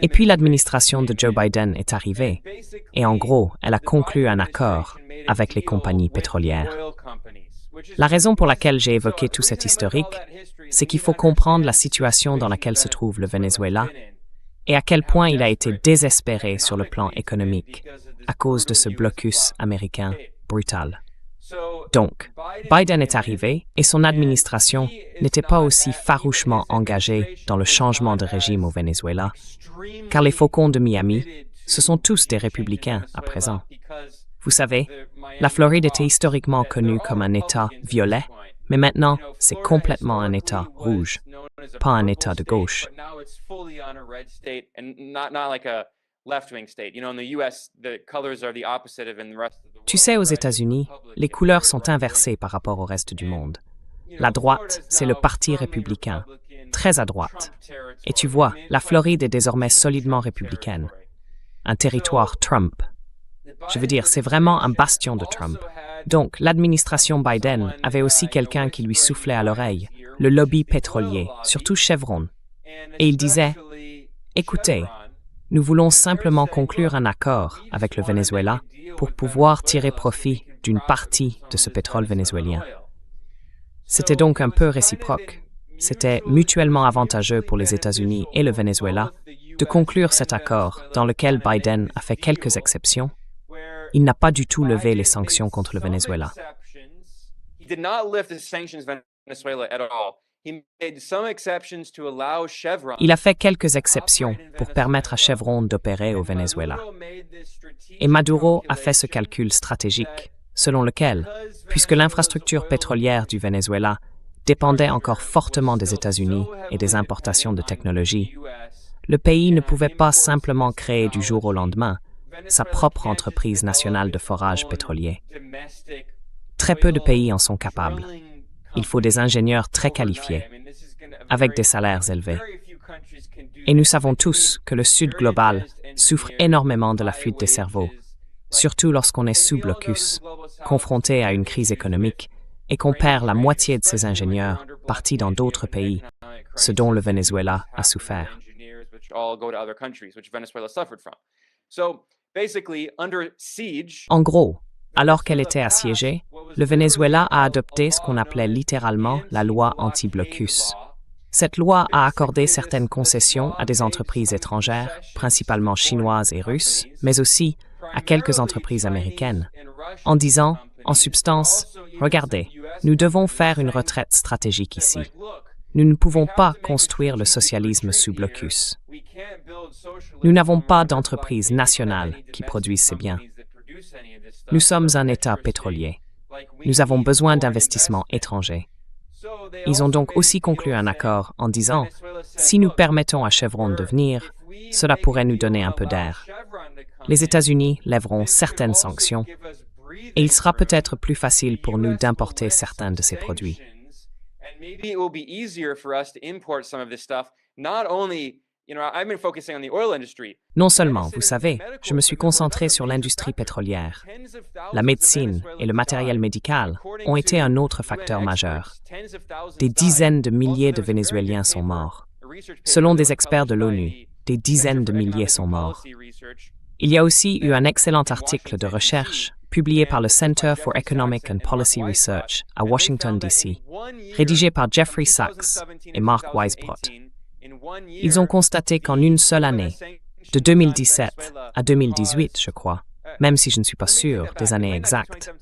Et puis l'administration de Joe Biden est arrivée, et en gros, elle a conclu un accord avec les compagnies pétrolières. La raison pour laquelle j'ai évoqué tout cet historique, c'est qu'il faut comprendre la situation dans laquelle se trouve le Venezuela et à quel point il a été désespéré sur le plan économique à cause de ce blocus américain brutal. Donc, Biden est arrivé et son administration n'était pas aussi farouchement engagée dans le changement de régime au Venezuela, car les faucons de Miami, ce sont tous des républicains à présent. Vous savez, la Floride était historiquement connue comme un État violet, mais maintenant, c'est complètement un État rouge, pas un État de gauche. Tu sais, aux États-Unis, les couleurs sont inversées par rapport au reste du monde. La droite, c'est le Parti républicain, très à droite. Et tu vois, la Floride est désormais solidement républicaine. Un territoire Trump. Je veux dire, c'est vraiment un bastion de Trump. Donc, l'administration Biden avait aussi quelqu'un qui lui soufflait à l'oreille, le lobby pétrolier, surtout Chevron. Et il disait, « Écoutez, nous voulons simplement conclure un accord avec le Venezuela pour pouvoir tirer profit d'une partie de ce pétrole vénézuélien. » C'était donc un peu réciproque. C'était mutuellement avantageux pour les États-Unis et le Venezuela de conclure cet accord dans lequel Biden a fait quelques exceptions. Il n'a pas du tout levé les sanctions contre le Venezuela. Il a fait quelques exceptions pour permettre à Chevron d'opérer au Venezuela. Et Maduro a fait ce calcul stratégique, selon lequel, puisque l'infrastructure pétrolière du Venezuela dépendait encore fortement des États-Unis et des importations de technologie, le pays ne pouvait pas simplement créer du jour au lendemain sa propre entreprise nationale de forage pétrolier. Très peu de pays en sont capables. Il faut des ingénieurs très qualifiés, avec des salaires élevés. Et nous savons tous que le Sud global souffre énormément de la fuite des cerveaux, surtout lorsqu'on est sous blocus, confronté à une crise économique, et qu'on perd la moitié de ses ingénieurs partis dans d'autres pays, ce dont le Venezuela a souffert. En gros, alors qu'elle était assiégée, le Venezuela a adopté ce qu'on appelait littéralement la loi anti-blocus. Cette loi a accordé certaines concessions à des entreprises étrangères, principalement chinoises et russes, mais aussi à quelques entreprises américaines, en disant, en substance, « Regardez, nous devons faire une retraite stratégique ici. Nous ne pouvons pas construire le socialisme sous blocus. Nous n'avons pas d'entreprise nationale qui produise ces biens. Nous sommes un État pétrolier. Nous avons besoin d'investissements étrangers. » Ils ont donc aussi conclu un accord en disant « Si nous permettons à Chevron de venir, cela pourrait nous donner un peu d'air. Les États-Unis lèveront certaines sanctions et il sera peut-être plus facile pour nous d'importer certains de ces produits. » Non seulement, vous savez, je me suis concentré sur l'industrie pétrolière. La médecine et le matériel médical ont été un autre facteur majeur. Des dizaines de milliers de Vénézuéliens sont morts. Selon des experts de l'ONU, des dizaines de milliers sont morts. Il y a aussi eu un excellent article de recherche publié par le Center for Economic and Policy Research à Washington, D.C., rédigé par Jeffrey Sachs et Mark Weisbrot. Ils ont constaté qu'en une seule année, de 2017 à 2018, je crois, même si je ne suis pas sûr des années exactes,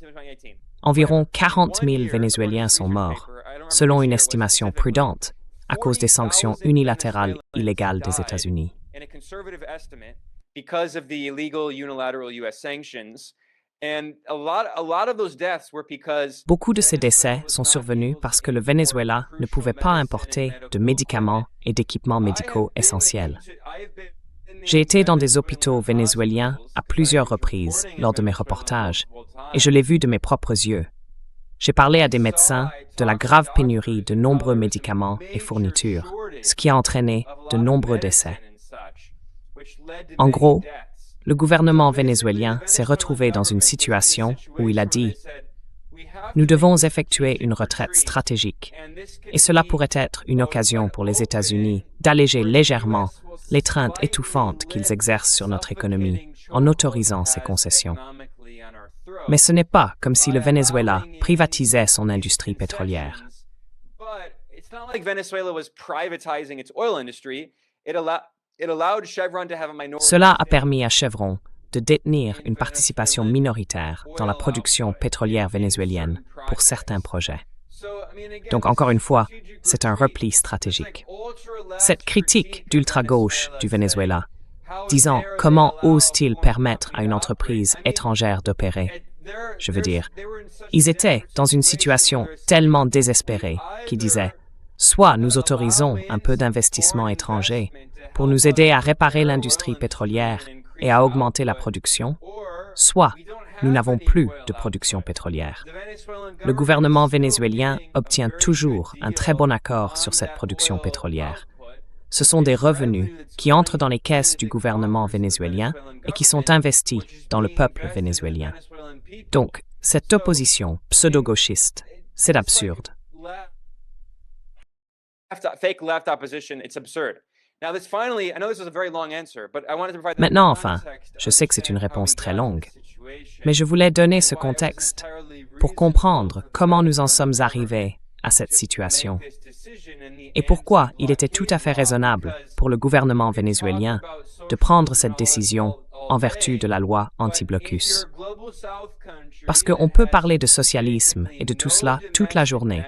environ 40 000 Vénézuéliens sont morts, selon une estimation prudente, à cause des sanctions unilatérales illégales des États-Unis. Beaucoup de ces décès sont survenus parce que le Venezuela ne pouvait pas importer de médicaments et d'équipements médicaux essentiels. J'ai été dans des hôpitaux vénézuéliens à plusieurs reprises lors de mes reportages et je l'ai vu de mes propres yeux. J'ai parlé à des médecins de la grave pénurie de nombreux médicaments et fournitures, ce qui a entraîné de nombreux décès. En gros, le gouvernement vénézuélien s'est retrouvé dans une situation où il a dit « Nous devons effectuer une retraite stratégique et cela pourrait être une occasion pour les États-Unis d'alléger légèrement l'étreinte étouffante qu'ils exercent sur notre économie en autorisant ces concessions. » Mais ce n'est pas comme si le Venezuela privatisait son industrie pétrolière. Cela a permis à Chevron de détenir une participation minoritaire dans la production pétrolière vénézuélienne pour certains projets. Donc, encore une fois, c'est un repli stratégique. Cette critique d'ultra-gauche du Venezuela, disant « Comment ose-t-il permettre à une entreprise étrangère d'opérer ?» Je veux dire, ils étaient dans une situation tellement désespérée qu'ils disaient « Soit nous autorisons un peu d'investissement étranger pour nous aider à réparer l'industrie pétrolière et à augmenter la production, soit nous n'avons plus de production pétrolière. Le gouvernement vénézuélien obtient toujours un très bon accord sur cette production pétrolière. Ce sont des revenus qui entrent dans les caisses du gouvernement vénézuélien et qui sont investis dans le peuple vénézuélien. Donc, cette opposition pseudo-gauchiste, c'est absurde. Maintenant, enfin, je sais que c'est une réponse très longue, mais je voulais donner ce contexte pour comprendre comment nous en sommes arrivés à cette situation et pourquoi il était tout à fait raisonnable pour le gouvernement vénézuélien de prendre cette décision en vertu de la loi anti-blocus. Parce qu'on peut parler de socialisme et de tout cela toute la journée.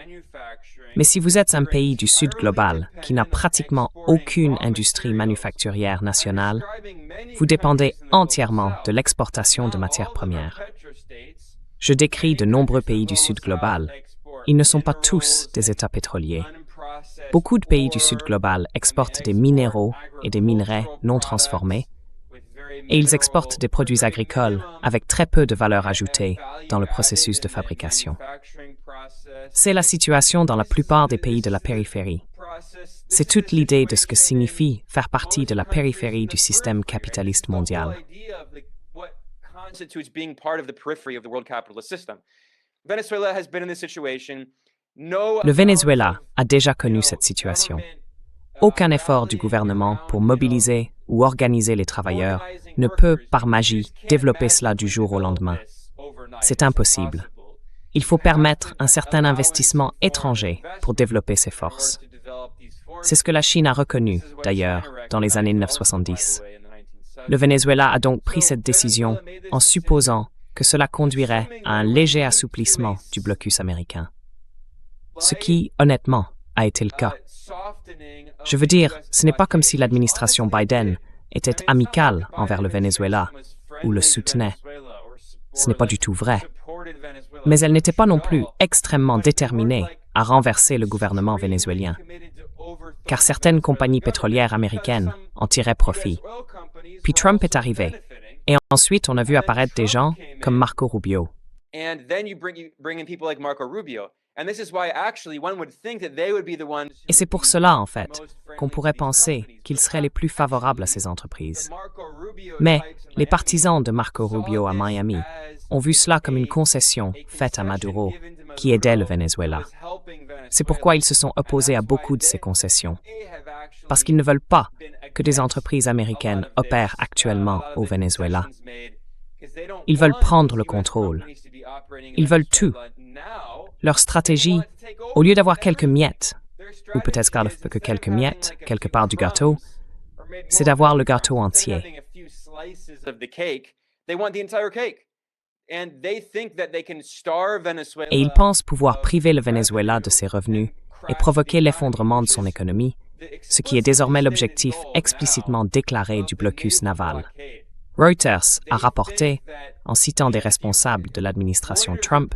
Mais si vous êtes un pays du Sud global qui n'a pratiquement aucune industrie manufacturière nationale, vous dépendez entièrement de l'exportation de matières premières. Je décris de nombreux pays du Sud global. Ils ne sont pas tous des États pétroliers. Beaucoup de pays du Sud global exportent des minéraux et des minerais non transformés, et ils exportent des produits agricoles avec très peu de valeur ajoutée dans le processus de fabrication. C'est la situation dans la plupart des pays de la périphérie. C'est toute l'idée de ce que signifie faire partie de la périphérie du système capitaliste mondial. Le Venezuela a déjà connu cette situation. Aucun effort du gouvernement pour mobiliser ou organiser les travailleurs ne peut, par magie, développer cela du jour au lendemain. C'est impossible. Il faut permettre un certain investissement étranger pour développer ces forces. C'est ce que la Chine a reconnu, d'ailleurs, dans les années 1970. Le Venezuela a donc pris cette décision en supposant que cela conduirait à un léger assouplissement du blocus américain. Ce qui, honnêtement, a été le cas. Je veux dire, ce n'est pas comme si l'administration Biden était amicale envers le Venezuela ou le soutenait. Ce n'est pas du tout vrai. Mais elle n'était pas non plus extrêmement déterminée à renverser le gouvernement vénézuélien, car certaines compagnies pétrolières américaines en tiraient profit. Puis Trump est arrivé, et ensuite on a vu apparaître des gens comme Marco Rubio. Et c'est pour cela, en fait, qu'on pourrait penser qu'ils seraient les plus favorables à ces entreprises. Mais les partisans de Marco Rubio à Miami ont vu cela comme une concession faite à Maduro, qui aidait le Venezuela. C'est pourquoi ils se sont opposés à beaucoup de ces concessions, parce qu'ils ne veulent pas que des entreprises américaines opèrent actuellement au Venezuela. Ils veulent prendre le contrôle. Ils veulent tout. Leur stratégie, au lieu d'avoir quelques miettes, ou peut-être que quelques miettes, quelque part du gâteau, c'est d'avoir le gâteau entier. Et ils pensent pouvoir priver le Venezuela de ses revenus et provoquer l'effondrement de son économie, ce qui est désormais l'objectif explicitement déclaré du blocus naval. Reuters a rapporté, en citant des responsables de l'administration Trump,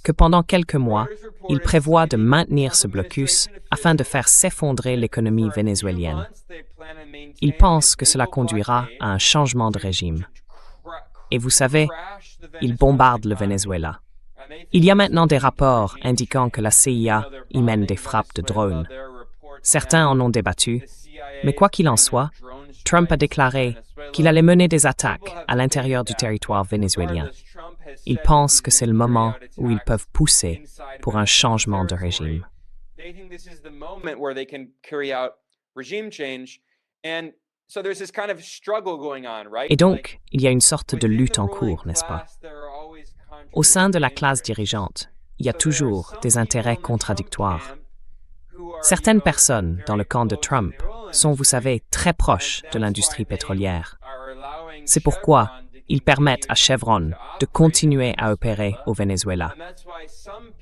que pendant quelques mois, il prévoit de maintenir ce blocus afin de faire s'effondrer l'économie vénézuélienne. Il pense que cela conduira à un changement de régime. Et vous savez, il bombarde le Venezuela. Il y a maintenant des rapports indiquant que la CIA y mène des frappes de drones. Certains en ont débattu, mais quoi qu'il en soit, Trump a déclaré qu'il allait mener des attaques à l'intérieur du territoire vénézuélien. Il pense que c'est le moment où ils peuvent pousser pour un changement de régime. Et donc, il y a une sorte de lutte en cours, n'est-ce pas? Au sein de la classe dirigeante, il y a toujours des intérêts contradictoires. Certaines personnes dans le camp de Trump sont, vous savez, très proches de l'industrie pétrolière. C'est pourquoi ils permettent à Chevron de continuer à opérer au Venezuela.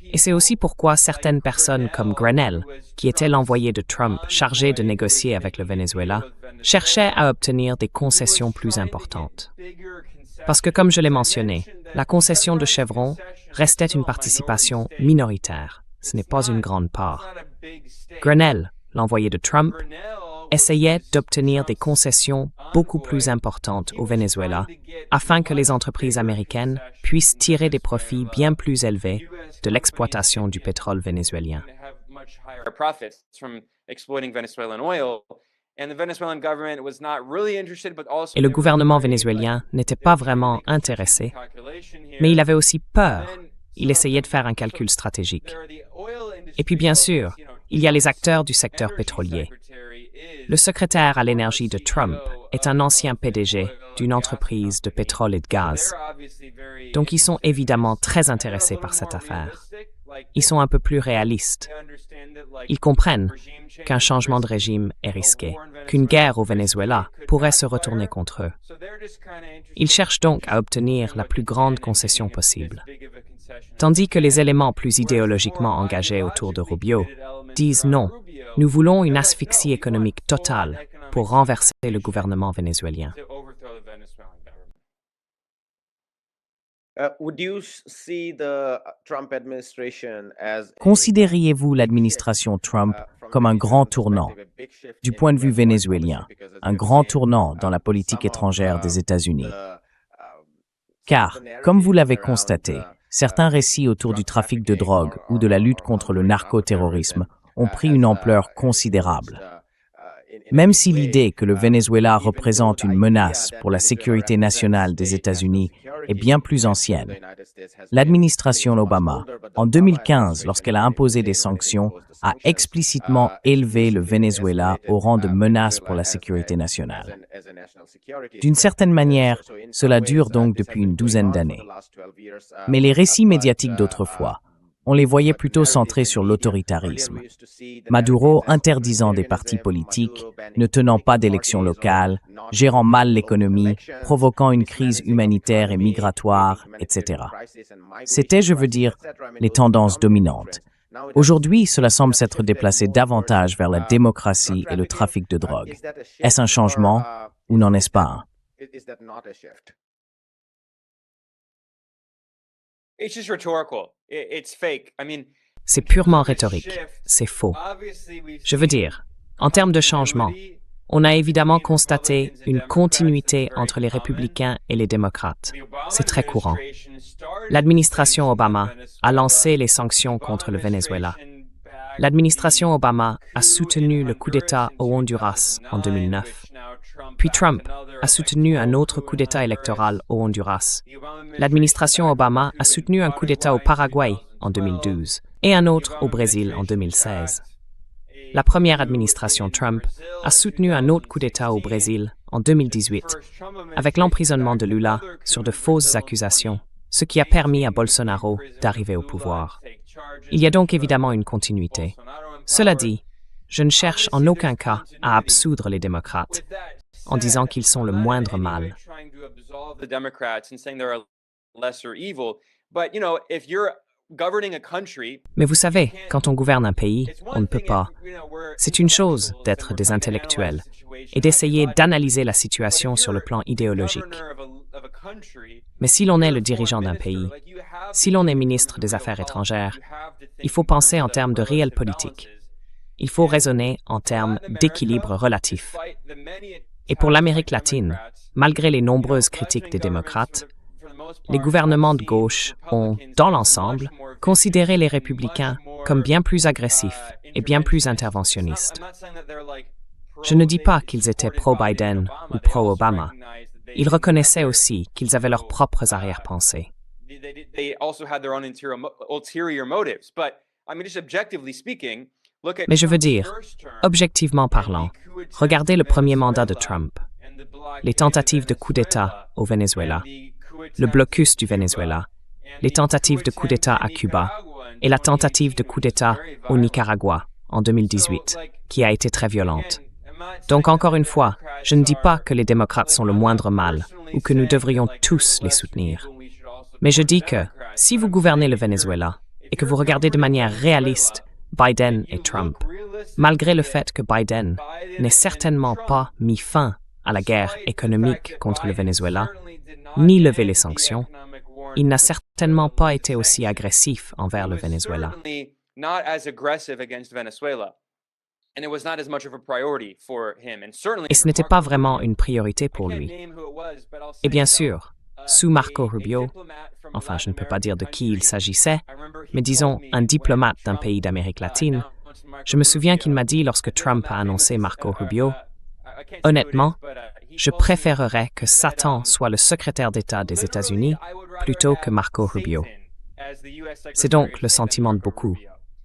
Et c'est aussi pourquoi certaines personnes comme Grenell, qui était l'envoyé de Trump chargé de négocier avec le Venezuela, cherchaient à obtenir des concessions plus importantes. Parce que, comme je l'ai mentionné, la concession de Chevron restait une participation minoritaire. Ce n'est pas une grande part. Grenell, l'envoyé de Trump, essayait d'obtenir des concessions beaucoup plus importantes au Venezuela afin que les entreprises américaines puissent tirer des profits bien plus élevés de l'exploitation du pétrole vénézuélien. Et le gouvernement vénézuélien n'était pas vraiment intéressé, mais il avait aussi peur. Il essayait de faire un calcul stratégique. Et puis bien sûr, il y a les acteurs du secteur pétrolier. Le secrétaire à l'énergie de Trump est un ancien PDG d'une entreprise de pétrole et de gaz. Donc ils sont évidemment très intéressés par cette affaire. Ils sont un peu plus réalistes. Ils comprennent qu'un changement de régime est risqué, qu'une guerre au Venezuela pourrait se retourner contre eux. Ils cherchent donc à obtenir la plus grande concession possible. Tandis que les éléments plus idéologiquement engagés autour de Rubio disent non, nous voulons une asphyxie économique totale pour renverser le gouvernement vénézuélien. Considériez-vous l'administration Trump comme un grand tournant, du point de vue vénézuélien, un grand tournant dans la politique étrangère des États-Unis? Car, comme vous l'avez constaté, certains récits autour du trafic de drogue ou de la lutte contre le narcoterrorisme ont pris une ampleur considérable. Même si l'idée que le Venezuela représente une menace pour la sécurité nationale des États-Unis est bien plus ancienne, l'administration Obama, en 2015, lorsqu'elle a imposé des sanctions, a explicitement élevé le Venezuela au rang de menace pour la sécurité nationale. D'une certaine manière, cela dure donc depuis une douzaine d'années. Mais les récits médiatiques d'autrefois, on les voyait plutôt centrés sur l'autoritarisme. Maduro interdisant des partis politiques, ne tenant pas d'élections locales, gérant mal l'économie, provoquant une crise humanitaire et migratoire, etc. C'était, je veux dire, les tendances dominantes. Aujourd'hui, cela semble s'être déplacé davantage vers la démocratie et le trafic de drogue. Est-ce un changement ou n'en est-ce pas un? C'est purement rhétorique, c'est faux. Je veux dire, en termes de changement, on a évidemment constaté une continuité entre les républicains et les démocrates. C'est très courant. L'administration Obama a lancé les sanctions contre le Venezuela. L'administration Obama a soutenu le coup d'État au Honduras en 2009. Puis Trump a soutenu un autre coup d'État électoral au Honduras. L'administration Obama a soutenu un coup d'État au Paraguay en 2012 et un autre au Brésil en 2016. La première administration Trump a soutenu un autre coup d'État au Brésil en 2018 avec l'emprisonnement de Lula sur de fausses accusations, ce qui a permis à Bolsonaro d'arriver au pouvoir. Il y a donc évidemment une continuité. Cela dit, je ne cherche en aucun cas à absoudre les démocrates en disant qu'ils sont le moindre mal. Mais vous savez, quand on gouverne un pays, on ne peut pas. C'est une chose d'être des intellectuels et d'essayer d'analyser la situation sur le plan idéologique. Mais si l'on est le dirigeant d'un pays, si l'on est ministre des Affaires étrangères, il faut penser en termes de réelle politique. Il faut raisonner en termes d'équilibre relatif. Et pour l'Amérique latine, malgré les nombreuses critiques des démocrates, les gouvernements de gauche ont, dans l'ensemble, considéré les républicains comme bien plus agressifs et bien plus interventionnistes. Je ne dis pas qu'ils étaient pro-Biden ou pro-Obama. Ils reconnaissaient aussi qu'ils avaient leurs propres arrière-pensées. Mais je veux dire, objectivement parlant, regardez le premier mandat de Trump, les tentatives de coup d'État au Venezuela, le blocus du Venezuela, les tentatives de coup d'État à Cuba et la tentative de coup d'État au Nicaragua en 2018, qui a été très violente. Donc encore une fois, je ne dis pas que les démocrates sont le moindre mal ou que nous devrions tous les soutenir. Mais je dis que, si vous gouvernez le Venezuela et que vous regardez de manière réaliste Biden et Trump, malgré le fait que Biden n'ait certainement pas mis fin à la guerre économique contre le Venezuela, ni levé les sanctions, il n'a certainement pas été aussi agressif envers le Venezuela. Et ce n'était pas vraiment une priorité pour lui. Et bien sûr, sous Marco Rubio, enfin je ne peux pas dire de qui il s'agissait, mais disons un diplomate d'un pays d'Amérique latine, je me souviens qu'il m'a dit lorsque Trump a annoncé Marco Rubio, « Honnêtement, je préférerais que Satan soit le secrétaire d'État des États-Unis plutôt que Marco Rubio. » C'est donc le sentiment de beaucoup.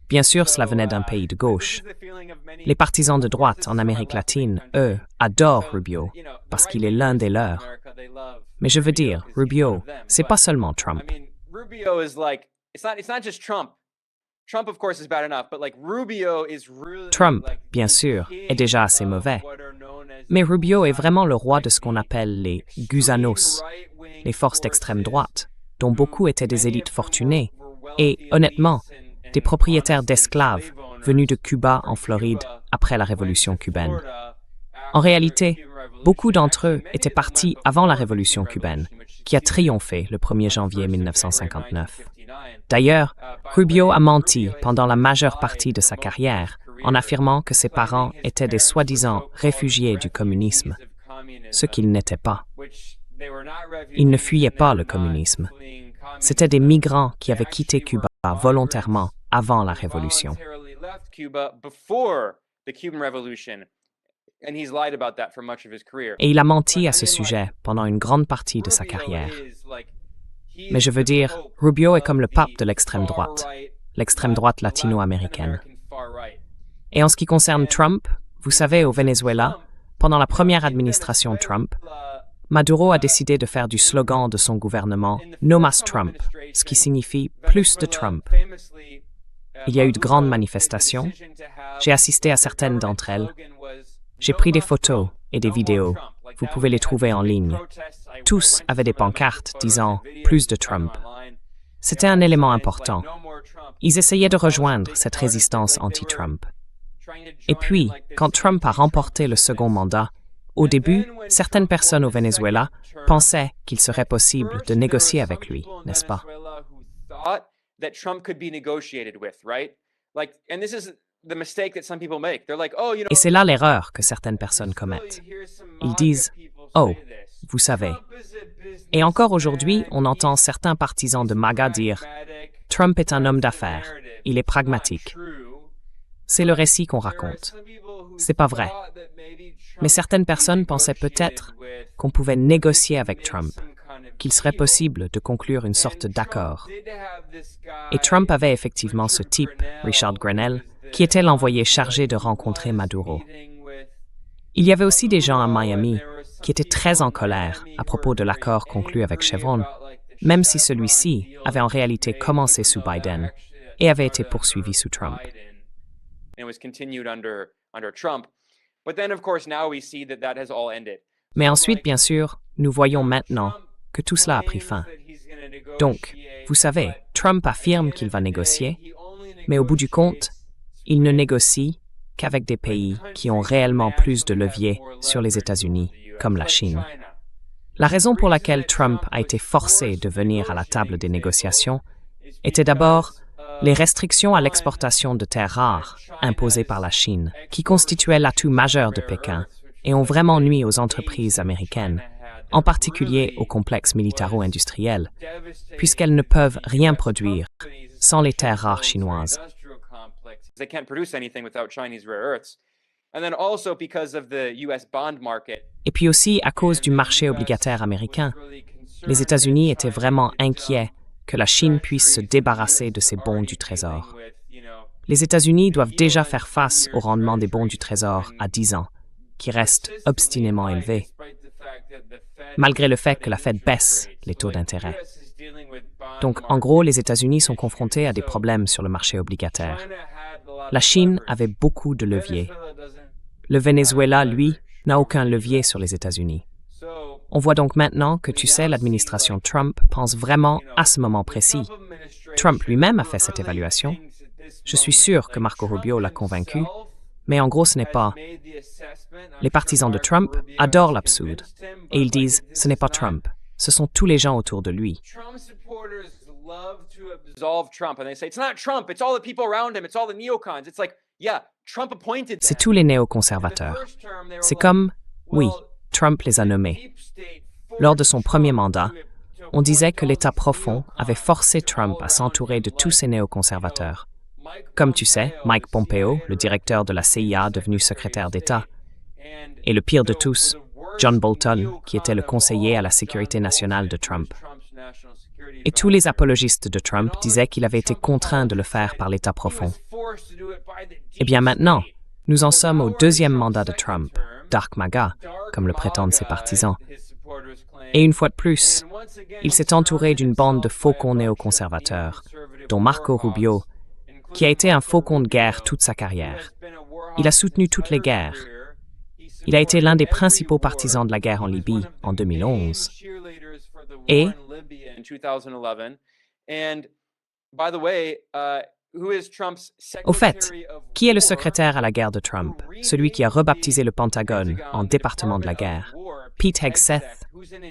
Bien sûr, cela venait d'un pays de gauche. Les partisans de droite en Amérique latine, eux, adorent Rubio parce qu'il est l'un des leurs. Mais je veux dire, Rubio, c'est pas seulement Trump. Trump, bien sûr, est déjà assez mauvais. Mais Rubio est vraiment le roi de ce qu'on appelle les gusanos, les forces d'extrême droite, dont beaucoup étaient des élites fortunées et, honnêtement, des propriétaires d'esclaves venus de Cuba en Floride après la révolution cubaine. En réalité, beaucoup d'entre eux étaient partis avant la révolution cubaine, qui a triomphé le 1er janvier 1959. D'ailleurs, Rubio a menti pendant la majeure partie de sa carrière en affirmant que ses parents étaient des soi-disant réfugiés du communisme, ce qu'ils n'étaient pas. Ils ne fuyaient pas le communisme. C'étaient des migrants qui avaient quitté Cuba volontairement avant la révolution. Et il a menti à ce sujet pendant une grande partie de sa carrière. Mais je veux dire, Rubio est comme le pape de l'extrême droite latino-américaine. Et en ce qui concerne Trump, vous savez, au Venezuela, pendant la première administration Trump, Maduro a décidé de faire du slogan de son gouvernement « No Más Trump », ce qui signifie « plus de Trump ». Il y a eu de grandes manifestations. J'ai assisté à certaines d'entre elles. J'ai pris des photos et des vidéos. Vous pouvez les trouver en ligne. Tous avaient des pancartes disant « plus de Trump ». C'était un élément important. Ils essayaient de rejoindre cette résistance anti-Trump. Et puis, quand Trump a remporté le second mandat, au début, certaines personnes au Venezuela pensaient qu'il serait possible de négocier avec lui, n'est-ce pas? Et c'est là l'erreur que certaines personnes commettent. Ils disent « Oh, vous savez ». Et encore aujourd'hui, on entend certains partisans de MAGA dire « Trump est un homme d'affaires, il est pragmatique ». C'est le récit qu'on raconte. C'est pas vrai. Mais certaines personnes pensaient peut-être qu'on pouvait négocier avec Trump, qu'il serait possible de conclure une sorte d'accord. Et Trump avait effectivement ce type, Richard Grenell, qui était l'envoyé chargé de rencontrer Maduro. Il y avait aussi des gens à Miami qui étaient très en colère à propos de l'accord conclu avec Chevron, même si celui-ci avait en réalité commencé sous Biden et avait été poursuivi sous Trump. Mais ensuite, bien sûr, nous voyons maintenant que tout cela a pris fin. Donc, vous savez, Trump affirme qu'il va négocier, mais au bout du compte, il ne négocie qu'avec des pays qui ont réellement plus de levier sur les États-Unis, comme la Chine. La raison pour laquelle Trump a été forcé de venir à la table des négociations était d'abord les restrictions à l'exportation de terres rares imposées par la Chine, qui constituaient l'atout majeur de Pékin et ont vraiment nui aux entreprises américaines, en particulier aux complexes militaro-industriels, puisqu'elles ne peuvent rien produire sans les terres rares chinoises. Et puis aussi à cause du marché obligataire américain, les États-Unis étaient vraiment inquiets que la Chine puisse se débarrasser de ses bons du Trésor. Les États-Unis doivent déjà faire face au rendement des bons du Trésor à 10 ans, qui reste obstinément élevé, malgré le fait que la Fed baisse les taux d'intérêt. Donc, en gros, les États-Unis sont confrontés à des problèmes sur le marché obligataire. La Chine avait beaucoup de leviers. Le Venezuela, lui, n'a aucun levier sur les États-Unis. On voit donc maintenant que, tu sais, l'administration Trump pense vraiment à ce moment précis. Trump lui-même a fait cette évaluation. Je suis sûr que Marco Rubio l'a convaincu, mais en gros, ce n'est pas. Les partisans de Trump adorent l'absurde, et ils disent « ce n'est pas Trump, ce sont tous les gens autour de lui ». C'est tous les néoconservateurs. C'est comme, oui, Trump les a nommés. Lors de son premier mandat, on disait que l'État profond avait forcé Trump à s'entourer de tous ces néoconservateurs. Comme tu sais, Mike Pompeo, le directeur de la CIA devenu secrétaire d'État, et le pire de tous, John Bolton, qui était le conseiller à la sécurité nationale de Trump. Et tous les apologistes de Trump disaient qu'il avait été contraint de le faire par l'État profond. Eh bien maintenant, nous en sommes au deuxième mandat de Trump, Dark MAGA, comme le prétendent ses partisans. Et une fois de plus, il s'est entouré d'une bande de faucons néoconservateurs, dont Marco Rubio, qui a été un faucon de guerre toute sa carrière. Il a soutenu toutes les guerres. Il a été l'un des principaux partisans de la guerre en Libye en 2011. Et, au fait, qui est le secrétaire à la guerre de Trump, celui qui a rebaptisé le Pentagone en département de la guerre? Pete Hegseth,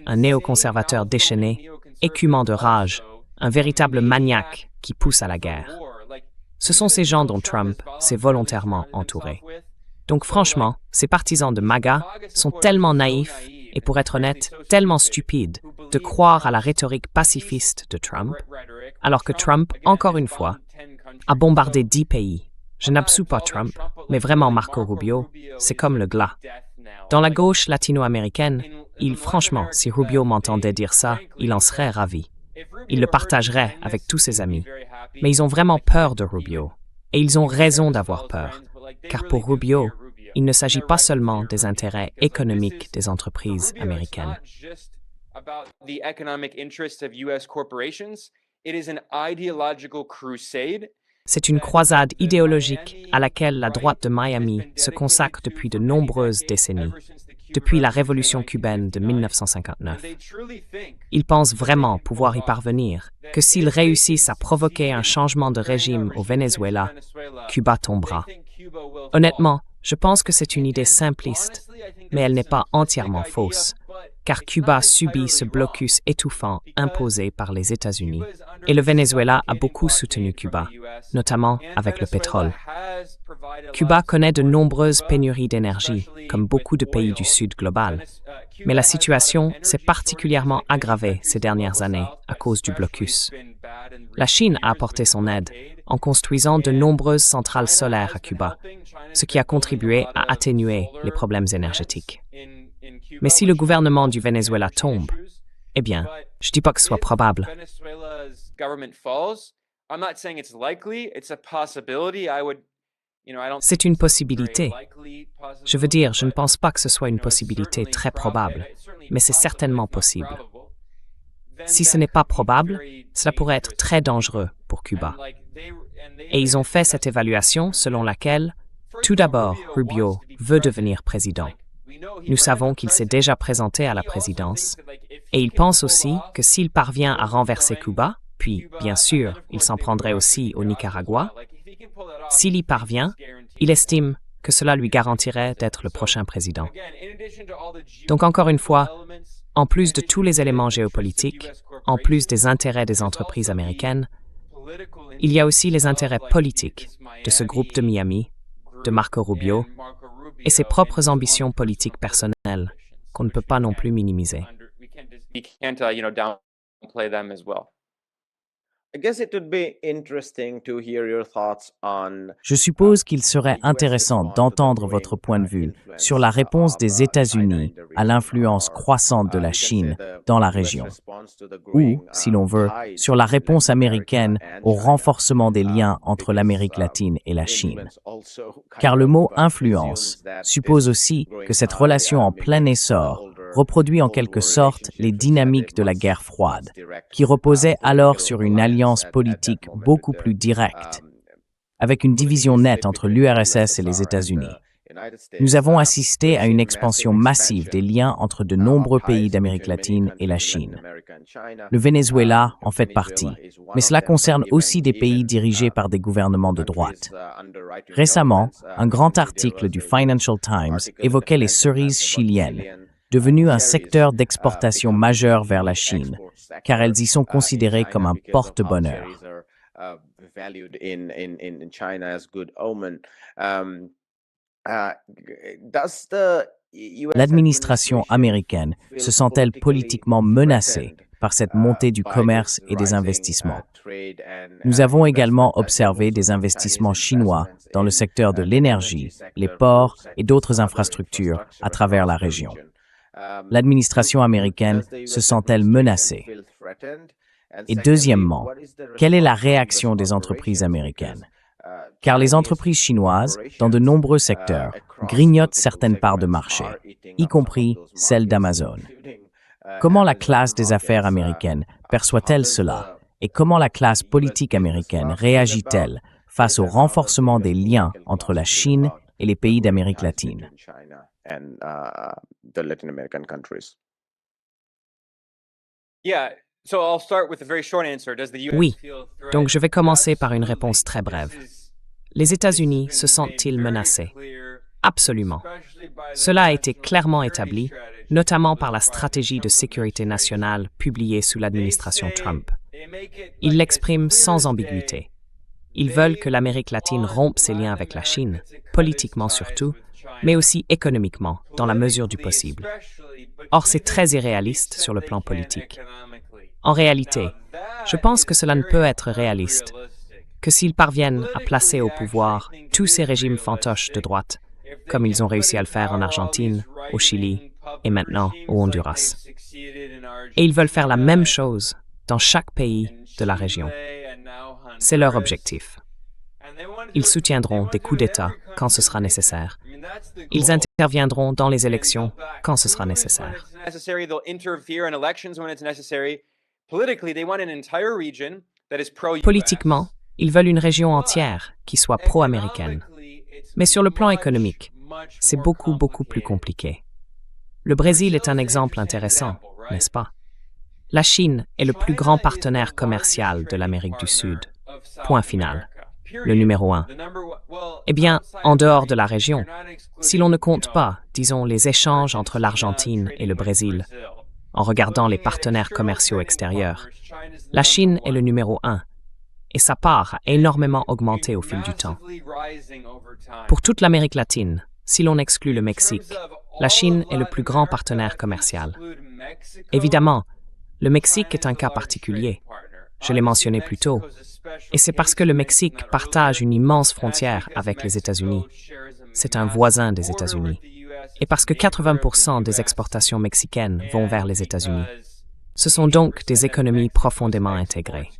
un néoconservateur déchaîné, écumant de rage, un véritable maniaque qui pousse à la guerre. Ce sont ces gens dont Trump s'est volontairement entouré. Donc franchement, ces partisans de MAGA sont tellement naïfs et, pour être honnête, tellement stupides de croire à la rhétorique pacifiste de Trump, alors que Trump, encore une fois, a bombardé 10 pays. Je n'absous pas Trump, mais vraiment Marco Rubio, c'est comme le glas. Dans la gauche latino-américaine, franchement, si Rubio m'entendait dire ça, il en serait ravi. Il le partagerait avec tous ses amis. Mais ils ont vraiment peur de Rubio. Et ils ont raison d'avoir peur. Car pour Rubio, il ne s'agit pas seulement des intérêts économiques des entreprises américaines. C'est une croisade idéologique à laquelle la droite de Miami se consacre depuis de nombreuses décennies, depuis la révolution cubaine de 1959. Ils pensent vraiment pouvoir y parvenir, que s'ils réussissent à provoquer un changement de régime au Venezuela, Cuba tombera. Honnêtement, je pense que c'est une idée simpliste, mais elle n'est pas entièrement fausse, car Cuba subit ce blocus étouffant imposé par les États-Unis, et le Venezuela a beaucoup soutenu Cuba, notamment avec le pétrole. Cuba connaît de nombreuses pénuries d'énergie, comme beaucoup de pays du Sud global, mais la situation s'est particulièrement aggravée ces dernières années à cause du blocus. La Chine a apporté son aide en construisant de nombreuses centrales solaires à Cuba, ce qui a contribué à atténuer les problèmes énergétiques. Mais si le gouvernement du Venezuela tombe, eh bien, je ne dis pas que ce soit probable. C'est une possibilité. Je veux dire, je ne pense pas que ce soit une possibilité très probable, mais c'est certainement possible. Si ce n'est pas probable, cela pourrait être très dangereux pour Cuba. Et ils ont fait cette évaluation selon laquelle, tout d'abord, Rubio veut devenir président. Nous savons qu'il s'est déjà présenté à la présidence, et il pense aussi que s'il parvient à renverser Cuba, puis, bien sûr, il s'en prendrait aussi au Nicaragua, s'il y parvient, il estime que cela lui garantirait d'être le prochain président. Donc encore une fois, en plus de tous les éléments géopolitiques, en plus des intérêts des entreprises américaines, il y a aussi les intérêts politiques de ce groupe de Miami, de Marco Rubio, et ses propres ambitions politiques personnelles qu'on ne peut pas non plus minimiser. Je suppose qu'il serait intéressant d'entendre votre point de vue sur la réponse des États-Unis à l'influence croissante de la Chine dans la région, ou, si l'on veut, sur la réponse américaine au renforcement des liens entre l'Amérique latine et la Chine. Car le mot « influence » suppose aussi que cette relation en plein essor reproduit en quelque sorte les dynamiques de la guerre froide, qui reposait alors sur une alliance politique beaucoup plus directe, avec une division nette entre l'URSS et les États-Unis. Nous avons assisté à une expansion massive des liens entre de nombreux pays d'Amérique latine et la Chine. Le Venezuela en fait partie, mais cela concerne aussi des pays dirigés par des gouvernements de droite. Récemment, un grand article du Financial Times évoquait les cerises chiliennes, devenues un secteur d'exportation majeur vers la Chine, car elles y sont considérées comme un porte-bonheur. valued in China as good omen. Does the US L'administration américaine se sent-elle politiquement menacée par cette montée du commerce et des investissements? Nous avons également observé des investissements chinois dans le secteur de l'énergie, les ports et d'autres infrastructures à travers la région. L'administration américaine se sent-elle menacée? Et deuxièmement, quelle est la réaction des entreprises américaines? Car les entreprises chinoises, dans de nombreux secteurs, grignotent certaines parts de marché, y compris celle d'Amazon. Comment la classe des affaires américaine perçoit-elle cela? Et comment la classe politique américaine réagit-elle face au renforcement des liens entre la Chine et les pays d'Amérique latine? Oui, donc je vais commencer par une réponse très brève. Les États-Unis se sentent-ils menacés? Absolument. Cela a été clairement établi, notamment par la stratégie de sécurité nationale publiée sous l'administration Trump. Ils l'expriment sans ambiguïté. Ils veulent que l'Amérique latine rompe ses liens avec la Chine, politiquement surtout, mais aussi économiquement, dans la mesure du possible. Or, c'est très irréaliste sur le plan politique. En réalité, je pense que cela ne peut être réaliste que s'ils parviennent à placer au pouvoir tous ces régimes fantoches de droite, comme ils ont réussi à le faire en Argentine, au Chili et maintenant au Honduras. Et ils veulent faire la même chose dans chaque pays de la région. C'est leur objectif. Ils soutiendront des coups d'État quand ce sera nécessaire. Ils interviendront dans les élections quand ce sera nécessaire. Politiquement, ils veulent une région entière qui soit pro-américaine. Mais sur le plan économique, c'est beaucoup plus compliqué. Le Brésil est un exemple intéressant, n'est-ce pas? La Chine est le plus grand partenaire commercial de l'Amérique du Sud. Point final. Le numéro 1. Eh bien, en dehors de la région, si l'on ne compte pas, disons, les échanges entre l'Argentine et le Brésil, en regardant les partenaires commerciaux extérieurs, la Chine est le numéro 1, et sa part a énormément augmenté au fil du temps. Pour toute l'Amérique latine, si l'on exclut le Mexique, la Chine est le plus grand partenaire commercial. Évidemment, le Mexique est un cas particulier. Je l'ai mentionné plus tôt. Et c'est parce que le Mexique partage une immense frontière avec les États-Unis. C'est un voisin des États-Unis. Et parce que 80% des exportations mexicaines vont vers les États-Unis. Ce sont donc des économies profondément intégrées.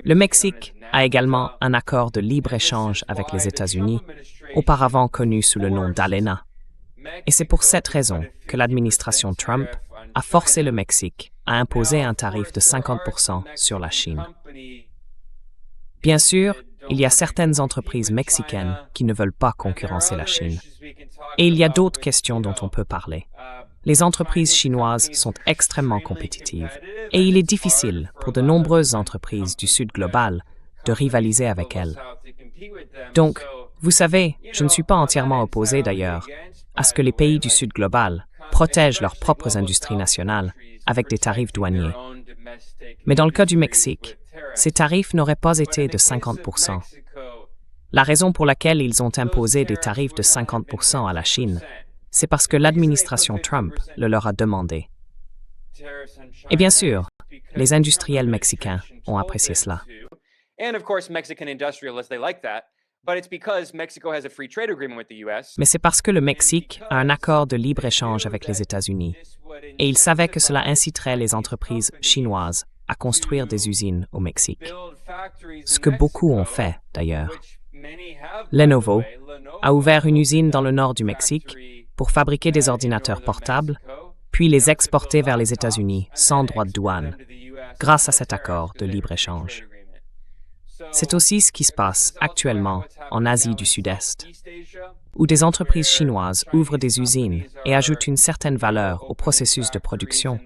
Le Mexique a également un accord de libre-échange avec les États-Unis, auparavant connu sous le nom d'ALENA. Et c'est pour cette raison que l'administration Trump a forcé le Mexique à imposer un tarif de 50% sur la Chine. Bien sûr, il y a certaines entreprises mexicaines qui ne veulent pas concurrencer la Chine. Et il y a d'autres questions dont on peut parler. Les entreprises chinoises sont extrêmement compétitives et il est difficile pour de nombreuses entreprises du Sud global de rivaliser avec elles. Donc, vous savez, je ne suis pas entièrement opposé d'ailleurs à ce que les pays du Sud global protègent leurs propres industries nationales avec des tarifs douaniers. Mais dans le cas du Mexique, ces tarifs n'auraient pas été de 50%. La raison pour laquelle ils ont imposé des tarifs de 50% à la Chine, c'est parce que l'administration Trump le leur a demandé. Et bien sûr, les industriels mexicains ont apprécié cela. Mais c'est parce que le Mexique a un accord de libre-échange avec les États-Unis et ils savaient que cela inciterait les entreprises chinoises à construire des usines au Mexique. Ce que beaucoup ont fait, d'ailleurs. Lenovo a ouvert une usine dans le nord du Mexique pour fabriquer des ordinateurs portables, puis les exporter vers les États-Unis sans droit de douane, grâce à cet accord de libre-échange. C'est aussi ce qui se passe actuellement en Asie du Sud-Est, où des entreprises chinoises ouvrent des usines et ajoutent une certaine valeur au processus de production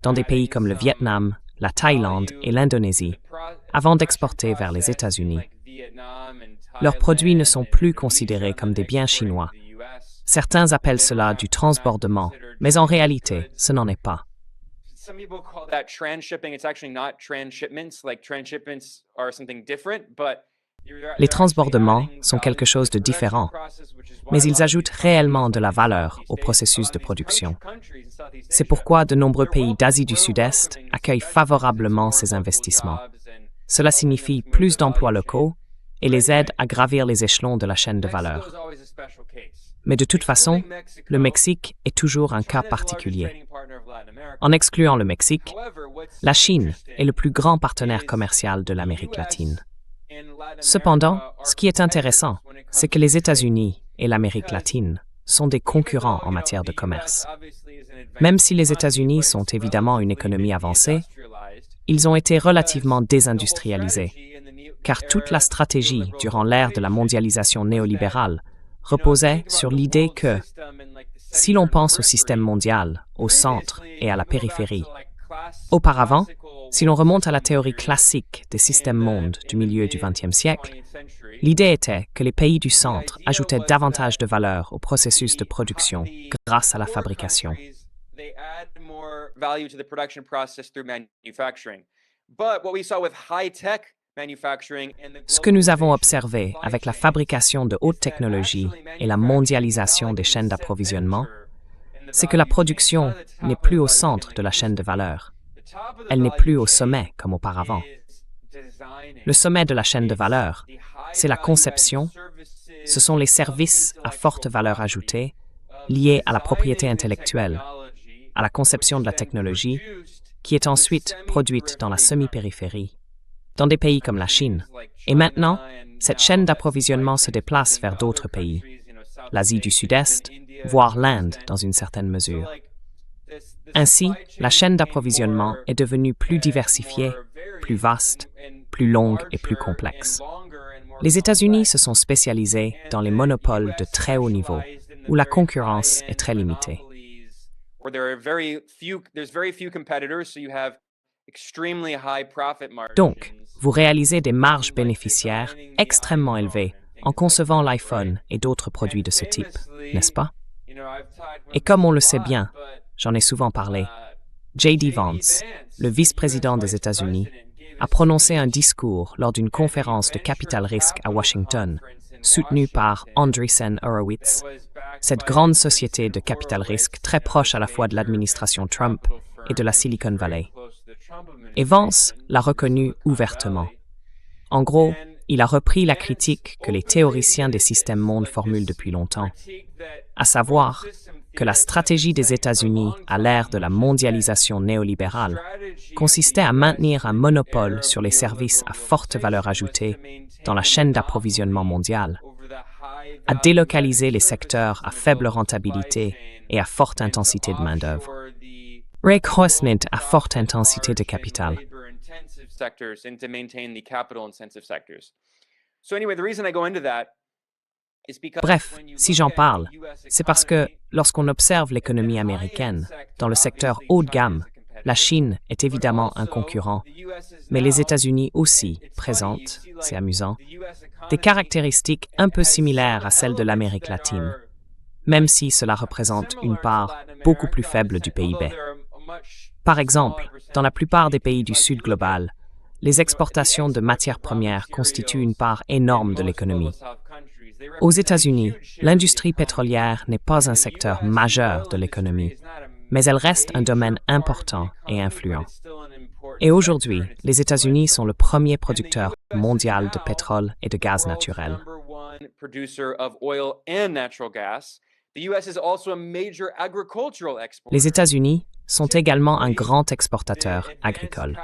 dans des pays comme le Vietnam, la Thaïlande et l'Indonésie, avant d'exporter vers les États-Unis. Leurs produits ne sont plus considérés comme des biens chinois. Certains appellent cela du transbordement, mais en réalité, ce n'en est pas. Some people call that transshipping. It's actually not transshipments. Like transshipments are something different, but Les transbordements sont quelque chose de différent, mais ils ajoutent réellement de la valeur au processus de production. C'est pourquoi de nombreux pays d'Asie du Sud-Est accueillent favorablement ces investissements. Cela signifie plus d'emplois locaux et les aide à gravir les échelons de la chaîne de valeur. Mais de toute façon, le Mexique est toujours un cas particulier. En excluant le Mexique, la Chine est le plus grand partenaire commercial de l'Amérique latine. Cependant, ce qui est intéressant, c'est que les États-Unis et l'Amérique latine sont des concurrents en matière de commerce. Même si les États-Unis sont évidemment une économie avancée, ils ont été relativement désindustrialisés, car toute la stratégie durant l'ère de la mondialisation néolibérale reposait sur l'idée que, si l'on pense au système mondial, au centre et à la périphérie, auparavant, si l'on remonte à la théorie classique des systèmes mondes du milieu du XXe siècle, l'idée était que les pays du centre ajoutaient davantage de valeur au processus de production grâce à la fabrication. Ce que nous avons observé avec la fabrication de haute technologie et la mondialisation des chaînes d'approvisionnement, c'est que la production n'est plus au centre de la chaîne de valeur. Elle n'est plus au sommet comme auparavant. Le sommet de la chaîne de valeur, c'est la conception, ce sont les services à forte valeur ajoutée liés à la propriété intellectuelle, à la conception de la technologie, qui est ensuite produite dans la semi-périphérie, dans des pays comme la Chine. Et maintenant, cette chaîne d'approvisionnement se déplace vers d'autres pays, l'Asie du Sud-Est, voire l'Inde dans une certaine mesure. Ainsi, la chaîne d'approvisionnement est devenue plus diversifiée, plus vaste, plus longue et plus complexe. Les États-Unis se sont spécialisés dans les monopoles de très haut niveau, où la concurrence est très limitée. Donc, vous réalisez des marges bénéficiaires extrêmement élevées en concevant l'iPhone et d'autres produits de ce type, n'est-ce pas? Et comme on le sait bien, j'en ai souvent parlé, J.D. Vance, le vice-président des États-Unis, a prononcé un discours lors d'une conférence de capital risque à Washington, soutenue par Andreessen Horowitz, cette grande société de capital risque très proche à la fois de l'administration Trump et de la Silicon Valley. Et Vance l'a reconnu ouvertement. En gros, il a repris la critique que les théoriciens des systèmes mondes formulent depuis longtemps, à savoir que la stratégie des États-Unis à l'ère de la mondialisation néolibérale consistait à maintenir un monopole sur les services à forte valeur ajoutée dans la chaîne d'approvisionnement mondiale, à délocaliser les secteurs à faible rentabilité et à forte intensité de main-d'œuvre. Reinforcement à forte intensité de capital. Bref, si j'en parle, c'est parce que lorsqu'on observe l'économie américaine, dans le secteur haut de gamme, la Chine est évidemment un concurrent, mais les États-Unis aussi présentent, c'est amusant, des caractéristiques un peu similaires à celles de l'Amérique latine, même si cela représente une part beaucoup plus faible du PIB. Par exemple, dans la plupart des pays du Sud global, les exportations de matières premières constituent une part énorme de l'économie. Aux États-Unis, l'industrie pétrolière n'est pas un secteur majeur de l'économie, mais elle reste un domaine important et influent. Et aujourd'hui, les États-Unis sont le premier producteur mondial de pétrole et de gaz naturel. Les États-Unis sont également un grand exportateur agricole.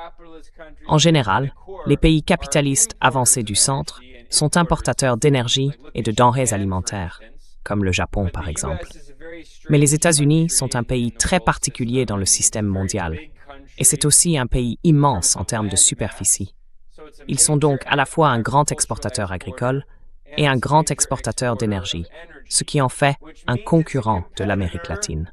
En général, les pays capitalistes avancés du centre sont importateurs d'énergie et de denrées alimentaires, comme le Japon par exemple. Mais les États-Unis sont un pays très particulier dans le système mondial, et c'est aussi un pays immense en termes de superficie. Ils sont donc à la fois un grand exportateur agricole et un grand exportateur d'énergie, ce qui en fait un concurrent de l'Amérique latine.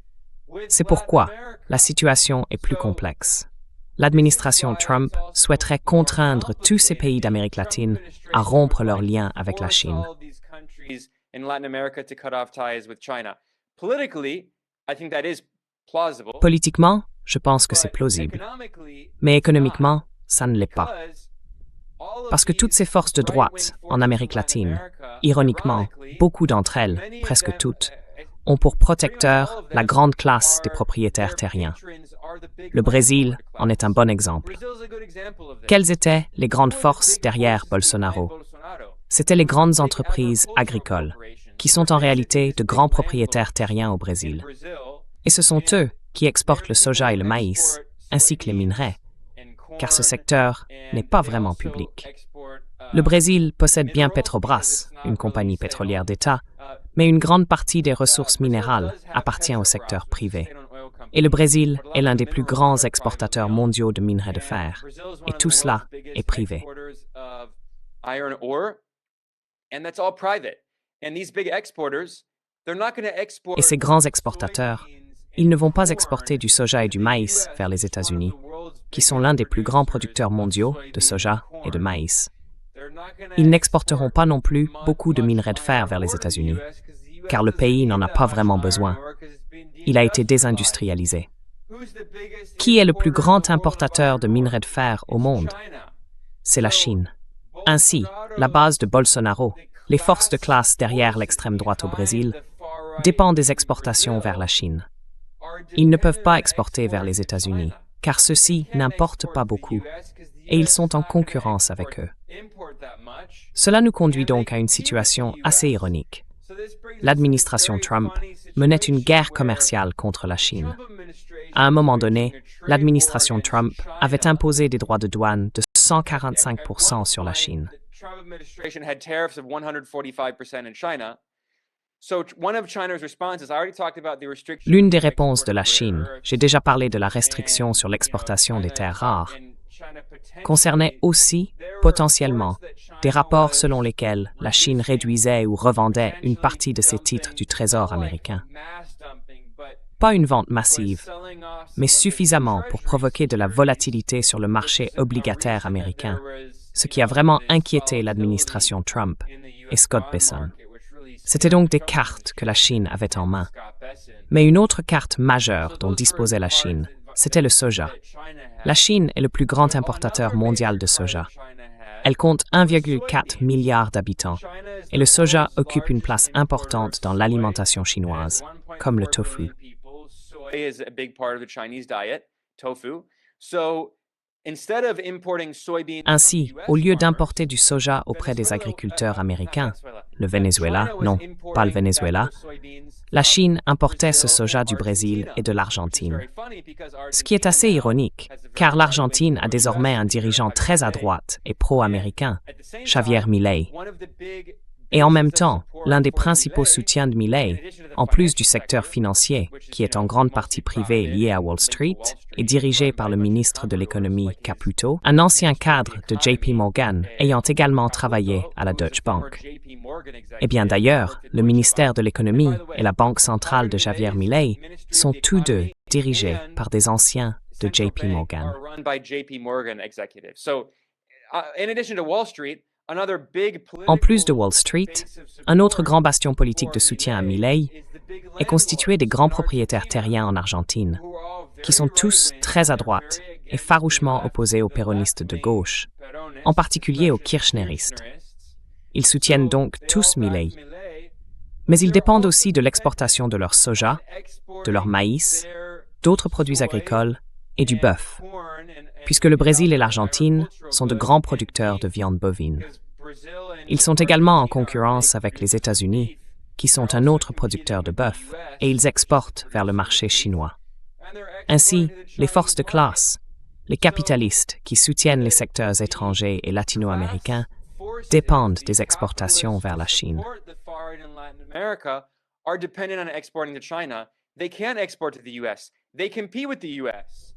C'est pourquoi la situation est plus complexe. L'administration Trump souhaiterait contraindre tous ces pays d'Amérique latine à rompre leurs liens avec la Chine. Politiquement, je pense que c'est plausible. Mais économiquement, ça ne l'est pas. Parce que toutes ces forces de droite en Amérique latine, ironiquement, beaucoup d'entre elles, presque toutes, ont pour protecteur la grande classe des propriétaires terriens. Le Brésil en est un bon exemple. Quelles étaient les grandes forces derrière Bolsonaro? C'étaient les grandes entreprises agricoles, qui sont en réalité de grands propriétaires terriens au Brésil. Et ce sont eux qui exportent le soja et le maïs, ainsi que les minerais, car ce secteur n'est pas vraiment public. Le Brésil possède bien Petrobras, une compagnie pétrolière d'État, mais une grande partie des ressources minérales appartient au secteur privé. Et le Brésil est l'un des plus grands exportateurs mondiaux de minerais de fer, et tout cela est privé. Et ces grands exportateurs, ils ne vont pas exporter du soja et du maïs vers les États-Unis, qui sont l'un des plus grands producteurs mondiaux de soja et de maïs. Ils n'exporteront pas non plus beaucoup de minerais de fer vers les États-Unis, car le pays n'en a pas vraiment besoin. Il a été désindustrialisé. Qui est le plus grand importateur de minerais de fer au monde? C'est la Chine. Ainsi, la base de Bolsonaro, les forces de classe derrière l'extrême droite au Brésil, dépend des exportations vers la Chine. Ils ne peuvent pas exporter vers les États-Unis, car ceux-ci n'importent pas beaucoup, et ils sont en concurrence avec eux. Cela nous conduit donc à une situation assez ironique. L'administration Trump menait une guerre commerciale contre la Chine. À un moment donné, l'administration Trump avait imposé des droits de douane de 145% sur la Chine. L'une des réponses de la Chine, j'ai déjà parlé de la restriction sur l'exportation des terres rares, concernait aussi, potentiellement, des rapports selon lesquels la Chine réduisait ou revendait une partie de ses titres du Trésor américain. Pas une vente massive, mais suffisamment pour provoquer de la volatilité sur le marché obligataire américain, ce qui a vraiment inquiété l'administration Trump et Scott Bessent. C'était donc des cartes que la Chine avait en main. Mais une autre carte majeure dont disposait la Chine, c'était le soja. La Chine est le plus grand importateur mondial de soja. Elle compte 1,4 milliard d'habitants, et le soja occupe une place importante dans l'alimentation chinoise, comme le tofu. Ainsi, au lieu d'importer du soja auprès des agriculteurs américains, le Venezuela, non, pas le Venezuela, la Chine importait ce soja du Brésil et de l'Argentine. Ce qui est assez ironique, car l'Argentine a désormais un dirigeant très à droite et pro-américain, Javier Milei. Et en même temps, l'un des principaux soutiens de Milei, en plus du secteur financier, qui est en grande partie privé lié à Wall Street, et dirigé par le ministre de l'économie Caputo, un ancien cadre de JP Morgan ayant également travaillé à la Deutsche Bank. Eh bien d'ailleurs, le ministère de l'économie et la banque centrale de Javier Milei sont tous deux dirigés par des anciens de JP Morgan. En plus de Wall Street, un autre grand bastion politique de soutien à Milei est constitué des grands propriétaires terriens en Argentine, qui sont tous très à droite et farouchement opposés aux péronistes de gauche, en particulier aux kirchneristes. Ils soutiennent donc tous Milei. Mais ils dépendent aussi de l'exportation de leur soja, de leur maïs, d'autres produits agricoles et du bœuf, puisque le Brésil et l'Argentine sont de grands producteurs de viande bovine. Ils sont également en concurrence avec les États-Unis, qui sont un autre producteur de bœuf, et ils exportent vers le marché chinois. Ainsi, les forces de classe, les capitalistes qui soutiennent les secteurs étrangers et latino-américains, dépendent des exportations vers la Chine.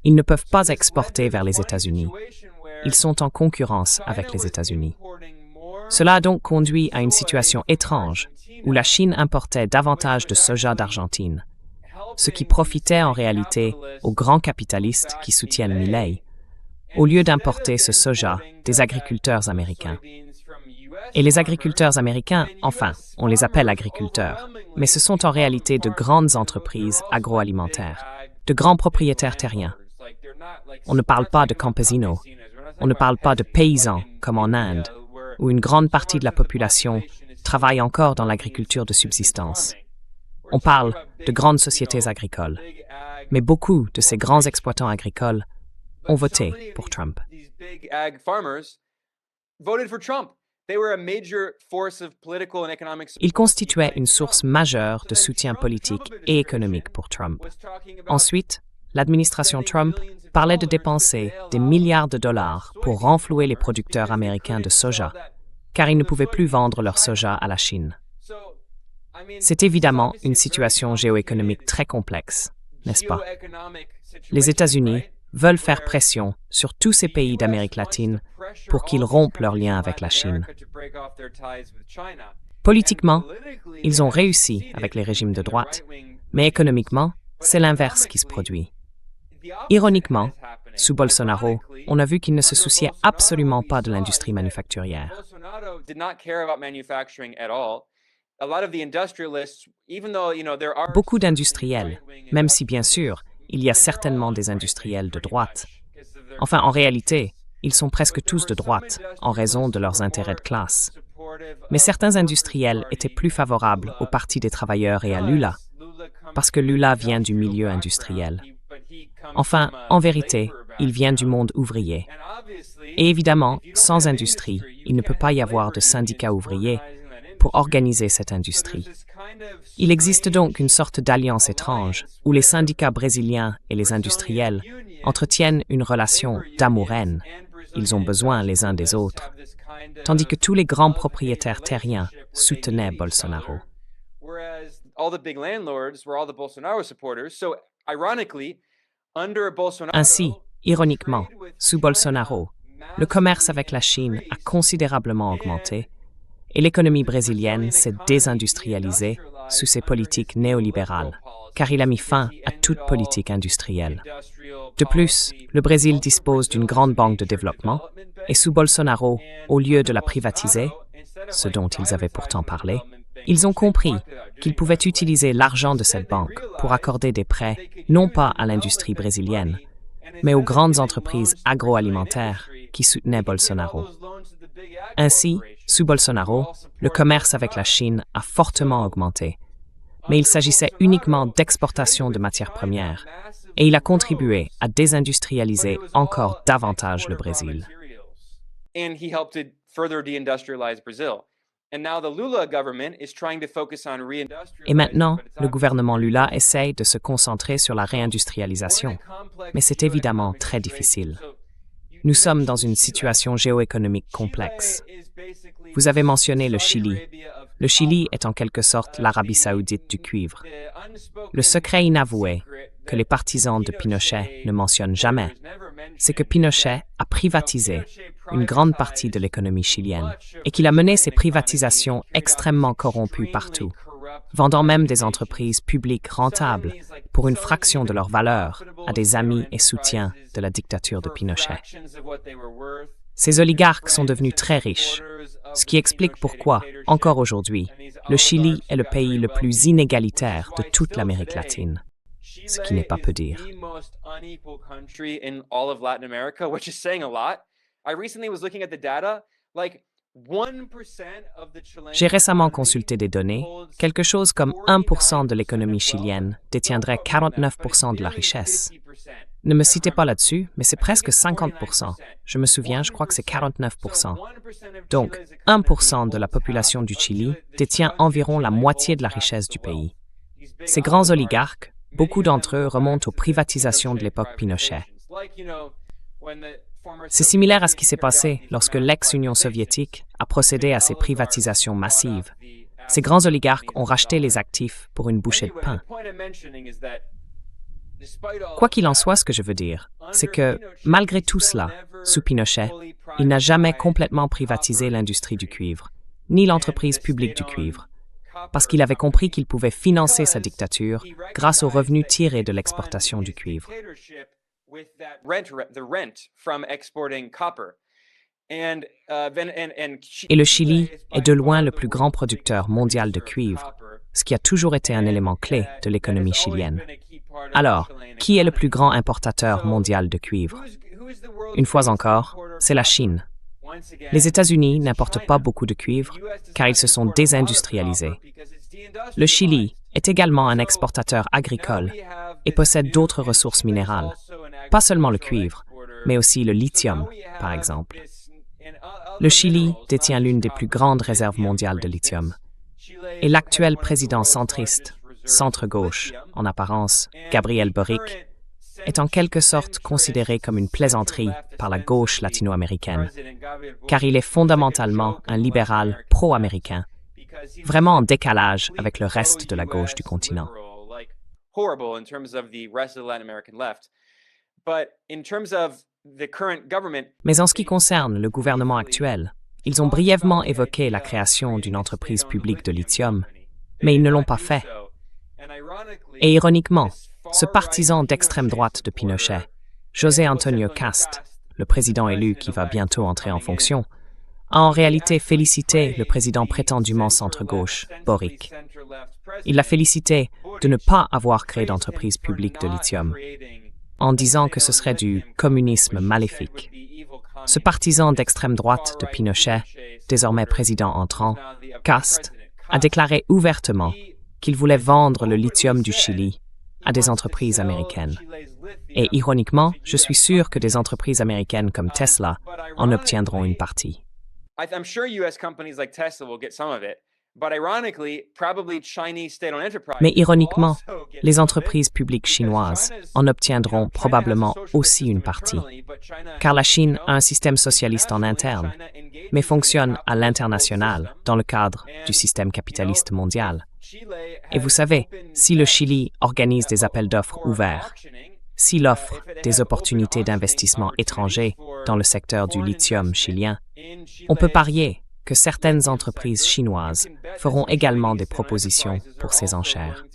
Ils ne peuvent pas exporter vers les États-Unis. Ils sont en concurrence avec les États-Unis. Cela a donc conduit à une situation étrange où la Chine importait davantage de soja d'Argentine, ce qui profitait en réalité aux grands capitalistes qui soutiennent Milei, au lieu d'importer ce soja des agriculteurs américains. Et les agriculteurs américains, enfin, on les appelle agriculteurs, mais ce sont en réalité de grandes entreprises agroalimentaires, de grands propriétaires terriens. On ne parle pas de campesinos, on ne parle pas de paysans comme en Inde, où une grande partie de la population travaille encore dans l'agriculture de subsistance. On parle de grandes sociétés agricoles, mais beaucoup de ces grands exploitants agricoles ont voté pour Trump. Ils constituaient une source majeure de soutien politique et économique pour Trump. Ensuite, l'administration Trump parlait de dépenser des milliards de dollars pour renflouer les producteurs américains de soja, car ils ne pouvaient plus vendre leur soja à la Chine. C'est évidemment une situation géoéconomique très complexe, n'est-ce pas? Les États-Unis veulent faire pression sur tous ces pays d'Amérique latine pour qu'ils rompent leurs liens avec la Chine. Politiquement, ils ont réussi avec les régimes de droite, mais économiquement, c'est l'inverse qui se produit. Ironiquement, sous Bolsonaro, on a vu qu'il ne se souciait absolument pas de l'industrie manufacturière. Beaucoup d'industriels, même si bien sûr, il y a certainement des industriels de droite. Enfin, en réalité, ils sont presque tous de droite, en raison de leurs intérêts de classe. Mais certains industriels étaient plus favorables au Parti des travailleurs et à Lula, parce que Lula vient du milieu industriel. Enfin, en vérité, il vient du monde ouvrier. Et évidemment, sans industrie, il ne peut pas y avoir de syndicats ouvriers pour organiser cette industrie. Il existe donc une sorte d'alliance étrange où les syndicats brésiliens et les industriels entretiennent une relation d'amour-haine. Ils ont besoin les uns des autres, tandis que tous les grands propriétaires terriens soutenaient Bolsonaro. Ainsi, ironiquement, sous Bolsonaro, le commerce avec la Chine a considérablement augmenté et l'économie brésilienne s'est désindustrialisée sous ses politiques néolibérales, car il a mis fin à toute politique industrielle. De plus, le Brésil dispose d'une grande banque de développement, et sous Bolsonaro, au lieu de la privatiser, ce dont ils avaient pourtant parlé, ils ont compris qu'ils pouvaient utiliser l'argent de cette banque pour accorder des prêts non pas à l'industrie brésilienne, mais aux grandes entreprises agroalimentaires qui soutenaient Bolsonaro. Ainsi, sous Bolsonaro, le commerce avec la Chine a fortement augmenté, mais il s'agissait uniquement d'exportation de matières premières, et il a contribué à désindustrialiser encore davantage le Brésil. Et maintenant, le gouvernement Lula essaye de se concentrer sur la réindustrialisation, mais c'est évidemment très difficile. Nous sommes dans une situation géoéconomique complexe. Vous avez mentionné le Chili. Le Chili est en quelque sorte l'Arabie saoudite du cuivre. Le secret inavoué, que les partisans de Pinochet ne mentionnent jamais, c'est que Pinochet a privatisé une grande partie de l'économie chilienne et qu'il a mené ces privatisations extrêmement corrompues partout, vendant même des entreprises publiques rentables pour une fraction de leur valeur à des amis et soutiens de la dictature de Pinochet. Ces oligarques sont devenus très riches, ce qui explique pourquoi, encore aujourd'hui, le Chili est le pays le plus inégalitaire de toute l'Amérique latine. Ce qui n'est pas peu dire. J'ai récemment consulté des données. Quelque chose comme 1% de l'économie chilienne détiendrait 49% de la richesse. Ne me citez pas là-dessus, mais c'est presque 50%. Je me souviens, je crois que c'est 49%. Donc, 1% de la population du Chili détient environ la moitié de la richesse du pays. Ces grands oligarques, beaucoup d'entre eux remontent aux privatisations de l'époque Pinochet. C'est similaire à ce qui s'est passé lorsque l'ex-Union soviétique a procédé à ces privatisations massives. Ces grands oligarques ont racheté les actifs pour une bouchée de pain. Quoi qu'il en soit, ce que je veux dire, c'est que, malgré tout cela, sous Pinochet, il n'a jamais complètement privatisé l'industrie du cuivre, ni l'entreprise publique du cuivre, parce qu'il avait compris qu'il pouvait financer sa dictature grâce aux revenus tirés de l'exportation du cuivre. Et le Chili est de loin le plus grand producteur mondial de cuivre, ce qui a toujours été un élément clé de l'économie chilienne. Alors, qui est le plus grand importateur mondial de cuivre? Une fois encore, c'est la Chine. Les États-Unis n'importent pas beaucoup de cuivre car ils se sont désindustrialisés. Le Chili est également un exportateur agricole et possède d'autres ressources minérales, pas seulement le cuivre, mais aussi le lithium, par exemple. Le Chili détient l'une des plus grandes réserves mondiales de lithium. Et l'actuel président centriste, centre-gauche, en apparence, Gabriel Boric, est en quelque sorte considéré comme une plaisanterie par la gauche latino-américaine, car il est fondamentalement un libéral pro-américain, vraiment en décalage avec le reste de la gauche du continent. Mais en ce qui concerne le gouvernement actuel, ils ont brièvement évoqué la création d'une entreprise publique de lithium, mais ils ne l'ont pas fait. Et ironiquement, ce partisan d'extrême droite de Pinochet, José Antonio Cast, le président élu qui va bientôt entrer en fonction, a en réalité félicité le président prétendument centre-gauche, Boric. Il l'a félicité de ne pas avoir créé d'entreprise publique de lithium, en disant que ce serait du communisme maléfique. Ce partisan d'extrême droite de Pinochet, désormais président entrant, Cast, a déclaré ouvertement qu'il voulait vendre le lithium du Chili à des entreprises américaines. Et ironiquement, je suis sûr que des entreprises américaines comme Tesla en obtiendront une partie. I'm sure US companies like Tesla will get some of it, but ironically, probably Chinese state-owned enterprises. Mais ironiquement, les entreprises publiques chinoises en obtiendront probablement aussi une partie, car la Chine a un système socialiste en interne, mais fonctionne à l'international dans le cadre du système capitaliste mondial. Et vous savez, si le Chili organise des appels d'offres ouverts, s'il offre des opportunités d'investissement étrangers dans le secteur du lithium chilien, on peut parier que certaines entreprises chinoises feront également des propositions pour ces enchères.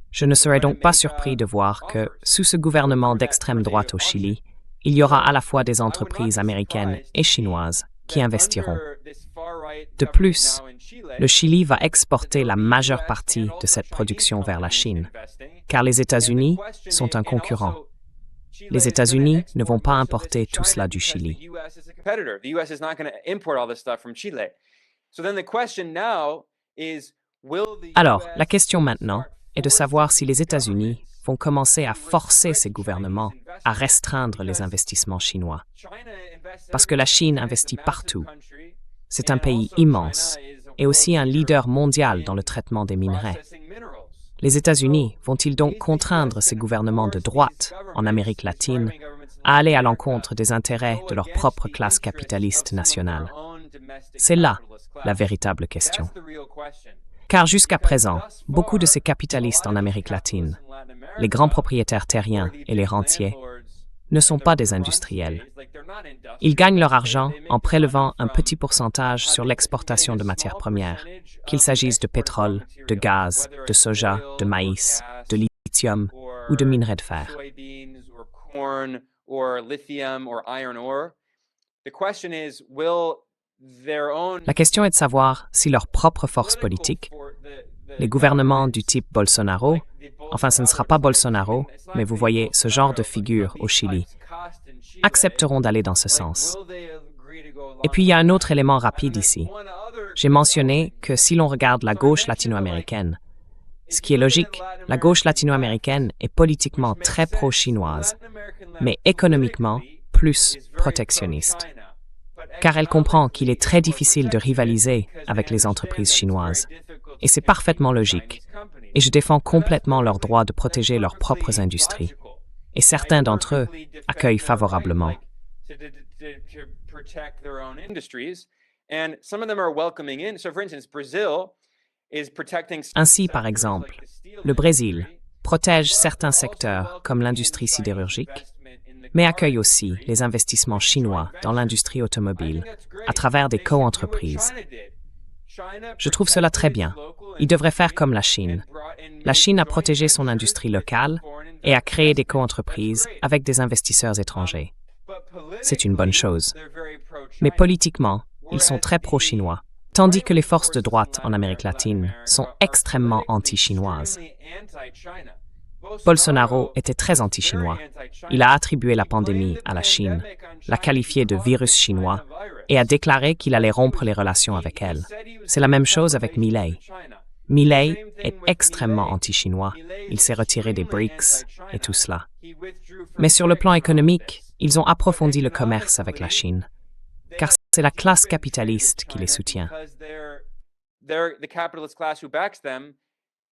Je ne serais donc pas surpris de voir que, sous ce gouvernement d'extrême droite au Chili, il y aura à la fois des entreprises américaines et chinoises qui investiront. De plus, le Chili va exporter la majeure partie de cette production vers la Chine, car les États-Unis sont un concurrent. Les États-Unis ne vont pas importer tout cela du Chili. Alors, la question maintenant est de savoir si les États-Unis vont commencer à forcer ces gouvernements à restreindre les investissements chinois. Parce que la Chine investit partout. C'est un pays immense et aussi un leader mondial dans le traitement des minerais. Les États-Unis vont-ils donc contraindre ces gouvernements de droite en Amérique latine à aller à l'encontre des intérêts de leur propre classe capitaliste nationale? C'est là la véritable question. Car jusqu'à présent, beaucoup de ces capitalistes en Amérique latine, les grands propriétaires terriens et les rentiers, ne sont pas des industriels. Ils gagnent leur argent en prélevant un petit pourcentage sur l'exportation de matières premières, qu'il s'agisse de pétrole, de gaz, de soja, de maïs, de lithium ou de minerais de fer. La question est de savoir si leur propre force politique, les gouvernements du type Bolsonaro, enfin ce ne sera pas Bolsonaro, mais vous voyez ce genre de figure au Chili, accepteront d'aller dans ce sens. Et puis il y a un autre élément rapide ici. J'ai mentionné que si l'on regarde la gauche latino-américaine, ce qui est logique, la gauche latino-américaine est politiquement très pro-chinoise, mais économiquement plus protectionniste. Car elle comprend qu'il est très difficile de rivaliser avec les entreprises chinoises. Et c'est parfaitement logique. Et je défends complètement leur droit de protéger leurs propres industries. Et certains d'entre eux accueillent favorablement. Ainsi, par exemple, le Brésil protège certains secteurs comme l'industrie sidérurgique, mais accueille aussi les investissements chinois dans l'industrie automobile à travers des co-entreprises. Je trouve cela très bien. Il devrait faire comme la Chine. La Chine a protégé son industrie locale et a créé des co-entreprises avec des investisseurs étrangers. C'est une bonne chose. Mais politiquement, ils sont très pro-chinois, tandis que les forces de droite en Amérique latine sont extrêmement anti-chinoises. Bolsonaro était très anti-chinois. Il a attribué la pandémie à la Chine, l'a qualifiée de virus chinois et a déclaré qu'il allait rompre les relations avec elle. C'est la même chose avec Milei. Milei est extrêmement anti-chinois. Il s'est retiré des BRICS et tout cela. Mais sur le plan économique, ils ont approfondi le commerce avec la Chine, car c'est la classe capitaliste qui les soutient. The capitalist class who backs them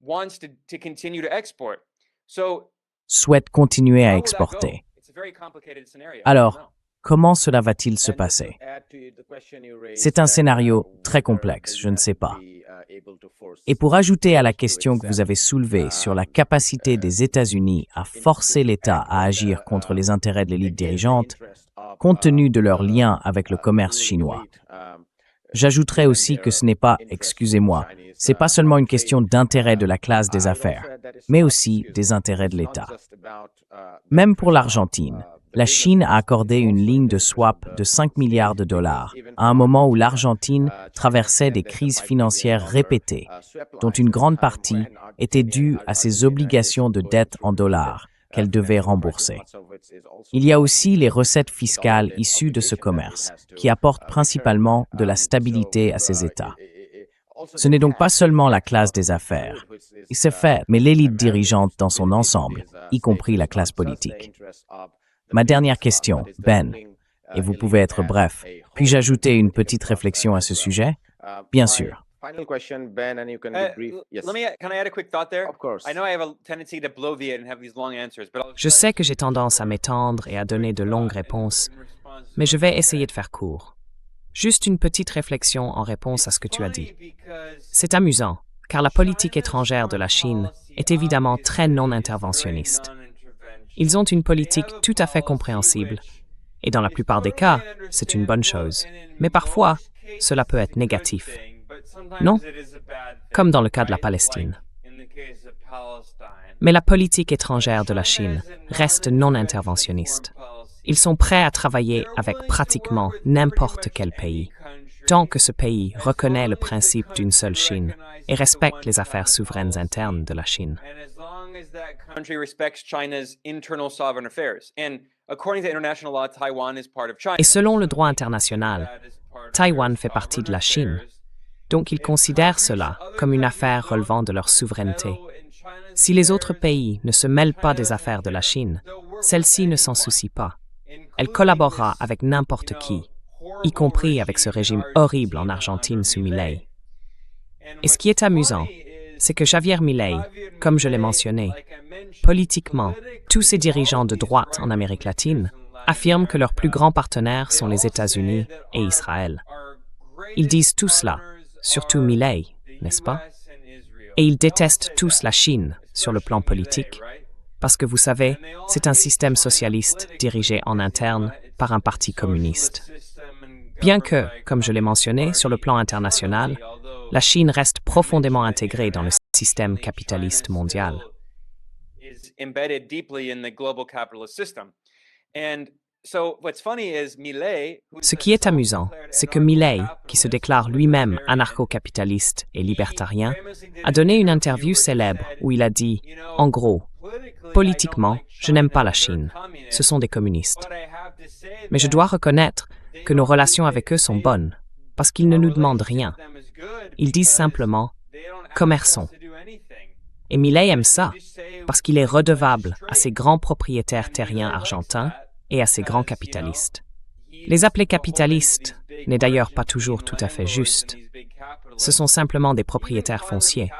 wants to continue to export. So, Souhaite continuer à exporter. it's a very complicated scenario. Alors, comment cela va-t-il se passer? C'est un scénario très complexe, je ne sais pas. Et pour ajouter à la question que vous avez soulevée sur la capacité des États-Unis à forcer l'État à agir contre les intérêts de l'élite dirigeante, compte tenu de leur lien avec le commerce chinois, j'ajouterais aussi que ce n'est pas, excusez-moi, c'est pas seulement une question d'intérêt de la classe des affaires, mais aussi des intérêts de l'État. Même pour l'Argentine, la Chine a accordé une ligne de swap de 5 milliards de dollars à un moment où l'Argentine traversait des crises financières répétées, dont une grande partie était due à ses obligations de dette en dollars qu'elle devait rembourser. Il y a aussi les recettes fiscales issues de ce commerce, qui apportent principalement de la stabilité à ces États. Ce n'est donc pas seulement la classe des affaires, c'est fait, mais l'élite dirigeante dans son ensemble, y compris la classe politique. Ma dernière question, Ben, et vous pouvez être bref, puis-je ajouter une petite réflexion à ce sujet? Bien sûr. Final question, Ben, and you can be brief. Yes. Can I add a quick thought there? Of course. I know I have a tendency to bloviate and have these long answers, but Je sais que j'ai tendance à m'étendre et à donner de longues réponses, mais je vais essayer de faire court. Juste une petite réflexion en réponse à ce que tu as dit. C'est amusant, car la politique étrangère de la Chine est évidemment très non-interventionniste. Ils ont une politique tout à fait compréhensible, et dans la plupart des cas, c'est une bonne chose. Mais parfois, cela peut être négatif. Non? Comme dans le cas de la Palestine. Mais la politique étrangère de la Chine reste non-interventionniste. Ils sont prêts à travailler avec pratiquement n'importe quel pays, tant que ce pays reconnaît le principe d'une seule Chine et respecte les affaires souveraines internes de la Chine. country respects China's internal sovereign affairs. And according to international law, Taiwan is part of China. Et selon le droit international, Taïwan fait partie de la Chine, donc ils considèrent cela comme une affaire relevant de leur souveraineté. Si les autres pays ne se mêlent pas des affaires de la Chine, celle-ci ne s'en soucie pas. Elle collaborera avec n'importe qui, y compris avec ce régime horrible en Argentine sous Milei. Et ce qui est amusant, c'est que Javier Milei, comme je l'ai mentionné, politiquement, tous ces dirigeants de droite en Amérique latine affirment que leurs plus grands partenaires sont les États-Unis et Israël. Ils disent tout cela, surtout Milei, n'est-ce pas? Et ils détestent tous la Chine sur le plan politique, parce que vous savez, c'est un système socialiste dirigé en interne par un parti communiste. Bien que, comme je l'ai mentionné, sur le plan international, la Chine reste profondément intégrée dans le système capitaliste mondial. Ce qui est amusant, c'est que Milei, qui se déclare lui-même anarcho-capitaliste et libertarien, a donné une interview célèbre où il a dit, en gros, « Politiquement, je n'aime pas la Chine. Ce sont des communistes. Mais je dois reconnaître que nos relations avec eux sont bonnes, parce qu'ils ne nous demandent rien. Ils disent simplement « commerçons ». Et Milei aime ça, parce qu'il est redevable à ces grands propriétaires terriens argentins et à ces grands capitalistes. Les appeler capitalistes n'est d'ailleurs pas toujours tout à fait juste. Ce sont simplement des propriétaires fonciers.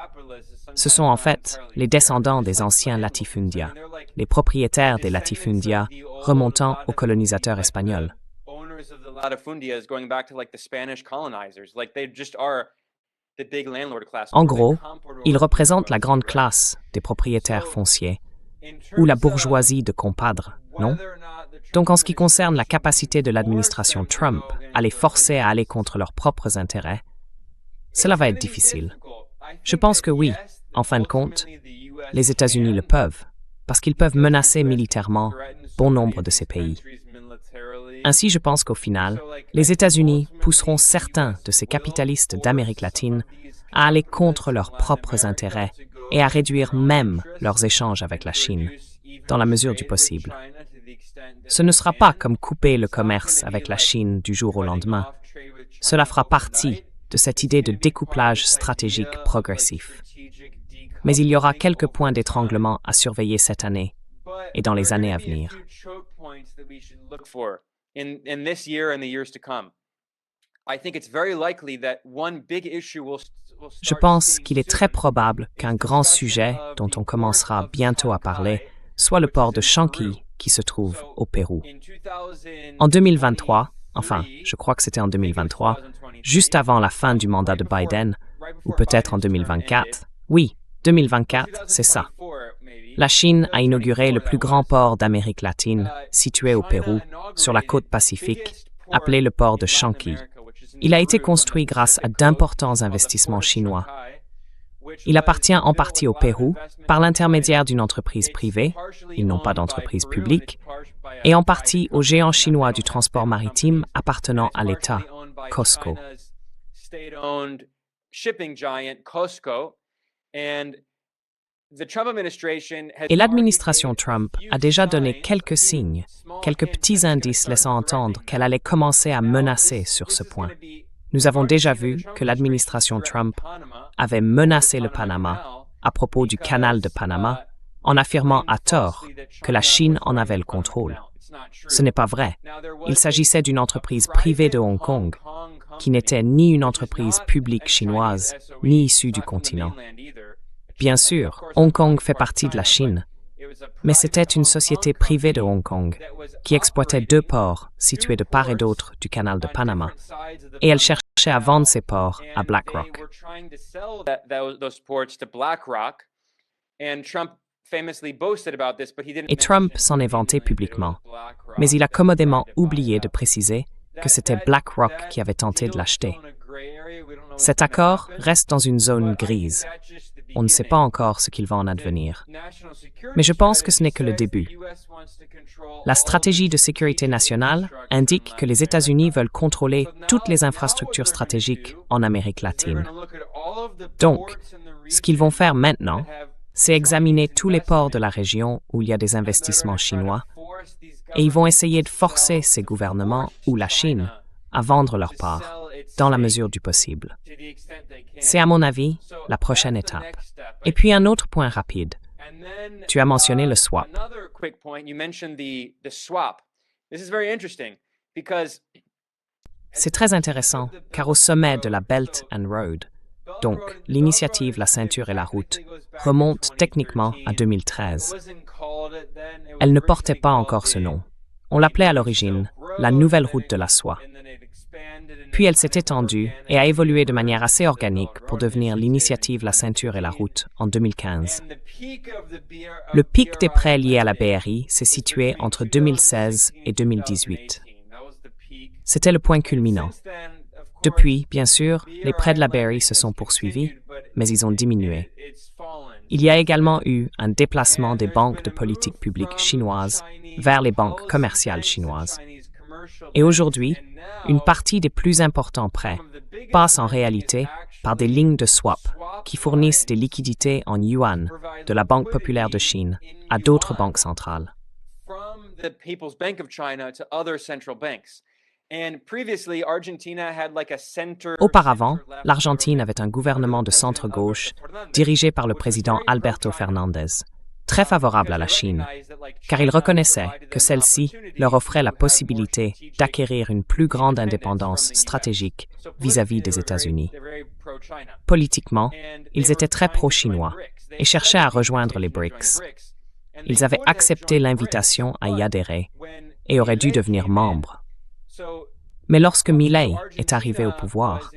Ce sont en fait les descendants des anciens latifundia, les propriétaires des latifundia remontant aux colonisateurs espagnols. En gros, ils représentent la grande classe des propriétaires fonciers, ou la bourgeoisie de compadres, non? Donc en ce qui concerne la capacité de l'administration Trump à les forcer à aller contre leurs propres intérêts, cela va être difficile. Je pense que oui, en fin de compte, les États-Unis le peuvent, parce qu'ils peuvent menacer militairement bon nombre de ces pays. Ainsi, je pense qu'au final, les États-Unis pousseront certains de ces capitalistes d'Amérique latine à aller contre leurs propres intérêts et à réduire même leurs échanges avec la Chine, dans la mesure du possible. Ce ne sera pas comme couper le commerce avec la Chine du jour au lendemain. Cela fera partie de cette idée de découplage stratégique progressif. Mais il y aura quelques points d'étranglement à surveiller cette année et dans les années à venir. Je pense qu'il est très probable qu'un grand sujet dont on commencera bientôt à parler soit le port de Chanqui qui se trouve au Pérou. En 2023, enfin, je crois que c'était en 2023, juste avant la fin du mandat de Biden, ou peut-être en 2024, oui, 2024, c'est ça. La Chine a inauguré le plus grand port d'Amérique latine, situé au Pérou, sur la côte pacifique, appelé le port de Chanqui. Il a été construit grâce à d'importants investissements chinois. Il appartient en partie au Pérou par l'intermédiaire d'une entreprise privée, ils n'ont pas d'entreprise publique, et en partie au géant chinois du transport maritime appartenant à l'État, COSCO. Et l'administration Trump a déjà donné quelques signes, quelques petits indices laissant entendre qu'elle allait commencer à menacer sur ce point. Nous avons déjà vu que l'administration Trump avait menacé le Panama à propos du canal de Panama en affirmant à tort que la Chine en avait le contrôle. Ce n'est pas vrai. Il s'agissait d'une entreprise privée de Hong Kong qui n'était ni une entreprise publique chinoise ni issue du continent. Bien sûr, Hong Kong fait partie de la Chine, mais c'était une société privée de Hong Kong qui exploitait 2 ports situés de part et d'autre du canal de Panama, et elle cherchait à vendre ces ports à BlackRock. Et Trump s'en est vanté publiquement, mais il a commodément oublié de préciser que c'était BlackRock qui avait tenté de l'acheter. Cet accord reste dans une zone grise. On ne sait pas encore ce qu'il va en advenir. Mais je pense que ce n'est que le début. La stratégie de sécurité nationale indique que les États-Unis veulent contrôler toutes les infrastructures stratégiques en Amérique latine. Donc, ce qu'ils vont faire maintenant, c'est examiner tous les ports de la région où il y a des investissements chinois, et ils vont essayer de forcer ces gouvernements ou la Chine à vendre leurs parts, dans la mesure du possible. C'est à mon avis la prochaine étape. Et puis un autre point rapide. Tu as mentionné le swap. C'est très intéressant car au sommet de la Belt and Road, donc l'initiative La ceinture et la route, remonte techniquement à 2013. Elle ne portait pas encore ce nom. On l'appelait à l'origine la Nouvelle route de la soie. Puis elle s'est étendue et a évolué de manière assez organique pour devenir l'initiative La ceinture et la route en 2015. Le pic des prêts liés à la BRI s'est situé entre 2016 et 2018. C'était le point culminant. Depuis, bien sûr, les prêts de la BRI se sont poursuivis, mais ils ont diminué. Il y a également eu un déplacement des banques de politique publique chinoises vers les banques commerciales chinoises. Et aujourd'hui, une partie des plus importants prêts passe en réalité par des lignes de swap qui fournissent des liquidités en yuan de la Banque populaire de Chine à d'autres banques centrales. Auparavant, l'Argentine avait un gouvernement de centre-gauche dirigé par le président Alberto Fernández, très favorable à la Chine, car il reconnaissait que celle-ci leur offrait la possibilité d'acquérir une plus grande indépendance stratégique vis-à-vis des États-Unis. Politiquement, ils étaient très pro-chinois et cherchaient à rejoindre les BRICS. Ils avaient accepté l'invitation à y adhérer et auraient dû devenir membres. Mais lorsque Milei est arrivé au pouvoir,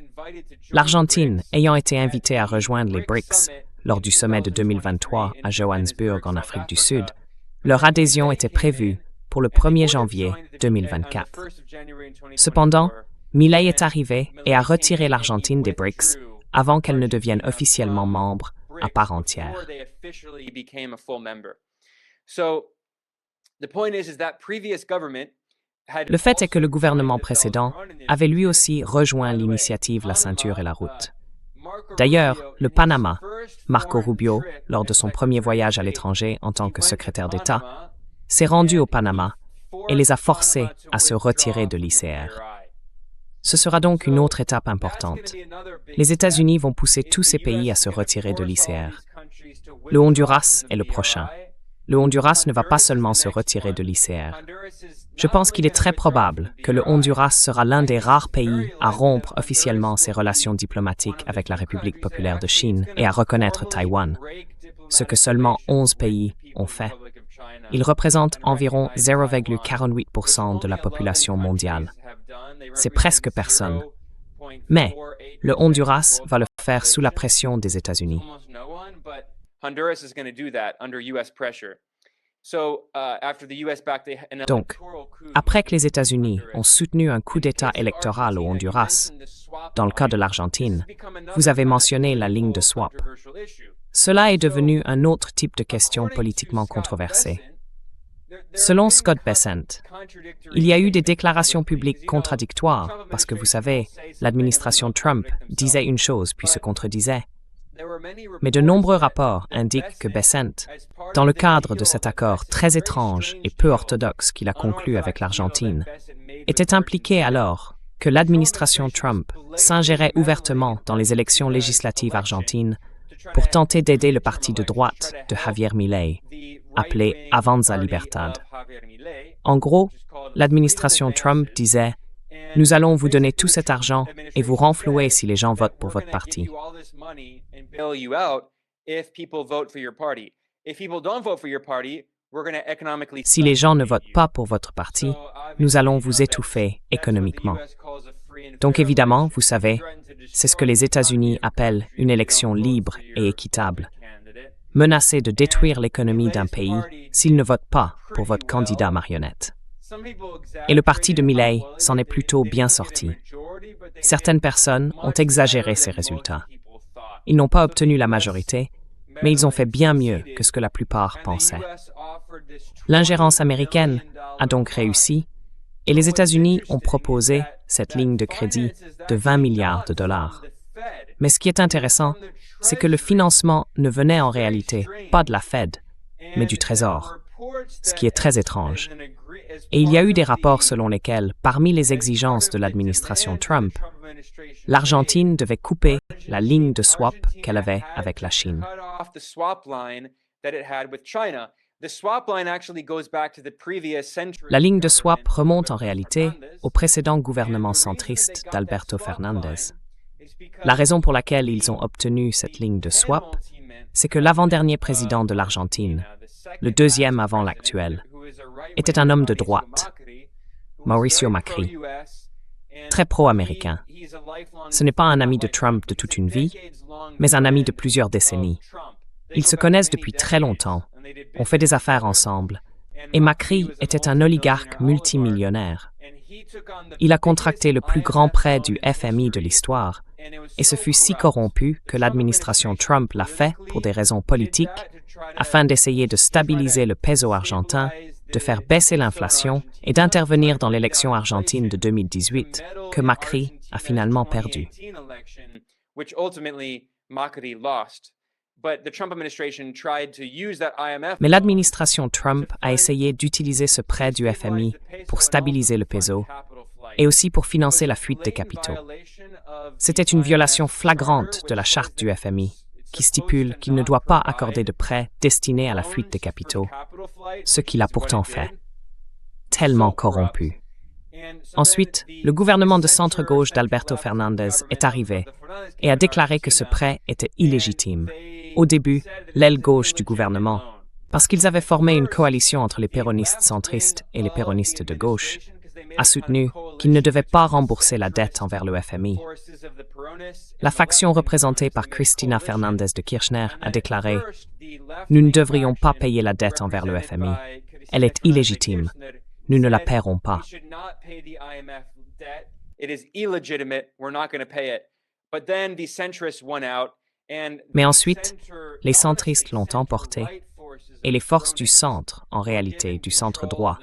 l'Argentine ayant été invitée à rejoindre les BRICS lors du sommet de 2023 à Johannesburg en Afrique du Sud, leur adhésion était prévue pour le 1er janvier 2024. Cependant, Milei est arrivé et a retiré l'Argentine des BRICS avant qu'elle ne devienne officiellement membre à part entière. Le fait est que le gouvernement précédent avait lui aussi rejoint l'initiative La ceinture et la route. D'ailleurs, le Panama, Marco Rubio, lors de son premier voyage à l'étranger en tant que secrétaire d'État, s'est rendu au Panama et les a forcés à se retirer de l'ICR. Ce sera donc une autre étape importante. Les États-Unis vont pousser tous ces pays à se retirer de l'ICR. Le Honduras est le prochain. Le Honduras ne va pas seulement se retirer de l'ICR. Je pense qu'il est très probable que le Honduras sera l'un des rares pays à rompre officiellement ses relations diplomatiques avec la République populaire de Chine et à reconnaître Taïwan, ce que seulement 11 pays ont fait. Il représente environ 0,48% de la population mondiale. C'est presque personne. Mais le Honduras va le faire sous la pression des États-Unis. Donc, après que les États-Unis ont soutenu un coup d'État électoral au Honduras, dans le cas de l'Argentine, vous avez mentionné la ligne de swap. Cela est devenu un autre type de question politiquement controversée. Selon Scott Bessent, il y a eu des déclarations publiques contradictoires parce que, vous savez, l'administration Trump disait une chose puis se contredisait. Mais de nombreux rapports indiquent que Bessent, dans le cadre de cet accord très étrange et peu orthodoxe qu'il a conclu avec l'Argentine, était impliqué alors que l'administration Trump s'ingérait ouvertement dans les élections législatives argentines pour tenter d'aider le parti de droite de Javier Milei, appelé Avanza Libertad. En gros, l'administration Trump disait « Nous allons vous donner tout cet argent et vous renflouer si les gens votent pour votre parti. » Si les gens ne votent pas pour votre parti, nous allons vous étouffer économiquement. Donc évidemment, vous savez, c'est ce que les États-Unis appellent une élection libre et équitable. Menacer de détruire l'économie d'un pays s'il ne vote pas pour votre candidat marionnette. Et le parti de Milei s'en est plutôt bien sorti. Certaines personnes ont exagéré ces résultats. Ils n'ont pas obtenu la majorité, mais ils ont fait bien mieux que ce que la plupart pensaient. L'ingérence américaine a donc réussi, et les États-Unis ont proposé cette ligne de crédit de 20 milliards de dollars. Mais ce qui est intéressant, c'est que le financement ne venait en réalité pas de la Fed, mais du Trésor, ce qui est très étrange. Et il y a eu des rapports selon lesquels, parmi les exigences de l'administration Trump, l'Argentine devait couper la ligne de swap qu'elle avait avec la Chine. La ligne de swap remonte en réalité au précédent gouvernement centriste d'Alberto Fernández. La raison pour laquelle ils ont obtenu cette ligne de swap, c'est que l'avant-dernier président de l'Argentine, le deuxième avant l'actuel, était un homme de droite, Mauricio Macri, très pro-américain. Ce n'est pas un ami de Trump de toute une vie, mais un ami de plusieurs décennies. Ils se connaissent depuis très longtemps, ont fait des affaires ensemble, et Macri était un oligarque multimillionnaire. Il a contracté le plus grand prêt du FMI de l'histoire, et ce fut si corrompu que l'administration Trump l'a fait pour des raisons politiques, afin d'essayer de stabiliser le peso argentin, de faire baisser l'inflation et d'intervenir dans l'élection argentine de 2018, que Macri a finalement perdu. Mais l'administration Trump a essayé d'utiliser ce prêt du FMI pour stabiliser le peso et aussi pour financer la fuite des capitaux. C'était une violation flagrante de la charte du FMI, qui stipule qu'il ne doit pas accorder de prêts destinés à la fuite des capitaux, ce qu'il a pourtant fait. Tellement corrompu. Ensuite, le gouvernement de centre-gauche d'Alberto Fernández est arrivé et a déclaré que ce prêt était illégitime. Au début, l'aile gauche du gouvernement, parce qu'ils avaient formé une coalition entre les péronistes centristes et les péronistes de gauche, a soutenu qu'ils ne devaient pas rembourser la dette envers le FMI. La faction représentée par Cristina Fernández de Kirchner a déclaré « Nous ne devrions pas payer la dette envers le FMI. Elle est illégitime. Nous ne la paierons pas. » Mais ensuite, les centristes l'ont emporté et les forces du centre, en réalité du centre droit,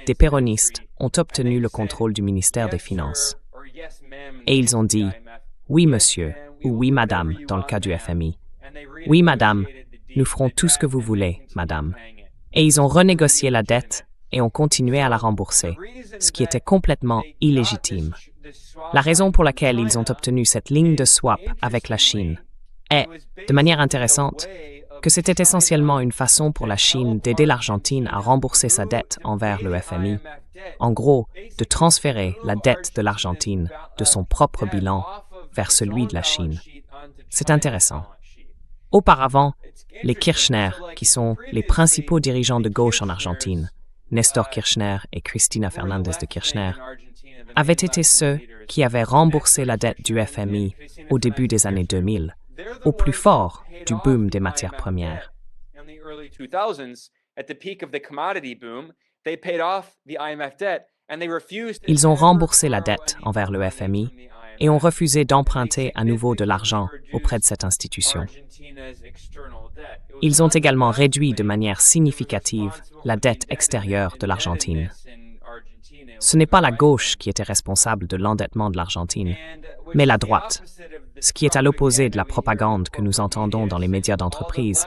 des péronistes, ont obtenu le contrôle du ministère des Finances. Et ils ont dit « Oui, monsieur » ou « Oui, madame » dans le cas du FMI, Oui, madame, nous ferons tout ce que vous voulez, madame. Et ils ont renégocié la dette et ont continué à la rembourser, ce qui était complètement illégitime. La raison pour laquelle ils ont obtenu cette ligne de swap avec la Chine est, de manière intéressante, que c'était essentiellement une façon pour la Chine d'aider l'Argentine à rembourser sa dette envers le FMI. En gros, de transférer la dette de l'Argentine de son propre bilan vers celui de la Chine. C'est intéressant. Auparavant, les Kirchner, qui sont les principaux dirigeants de gauche en Argentine, Néstor Kirchner et Cristina Fernández de Kirchner, avaient été ceux qui avaient remboursé la dette du FMI au début des années 2000, au plus fort du boom des matières premières. Ils ont remboursé la dette envers le FMI et ont refusé d'emprunter à nouveau de l'argent auprès de cette institution. Ils ont également réduit de manière significative la dette extérieure de l'Argentine. Ce n'est pas la gauche qui était responsable de l'endettement de l'Argentine, mais la droite, ce qui est à l'opposé de la propagande que nous entendons dans les médias d'entreprise,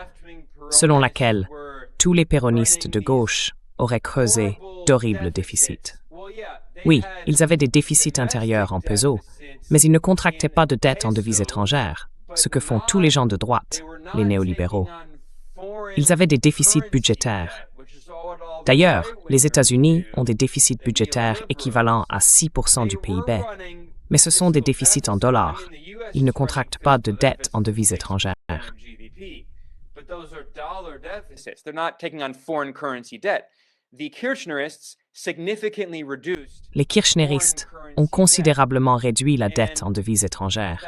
selon laquelle tous les péronistes de gauche auraient creusé d'horribles déficits. Oui, ils avaient des déficits intérieurs en pesos, mais ils ne contractaient pas de dette en devises étrangères, ce que font tous les gens de droite, les néolibéraux. Ils avaient des déficits budgétaires. D'ailleurs, les États-Unis ont des déficits budgétaires équivalents à 6% du PIB, mais ce sont des déficits en dollars. Ils ne contractent pas de dette en devises étrangères. Les Kirchneristes ont considérablement réduit la dette en devises étrangères,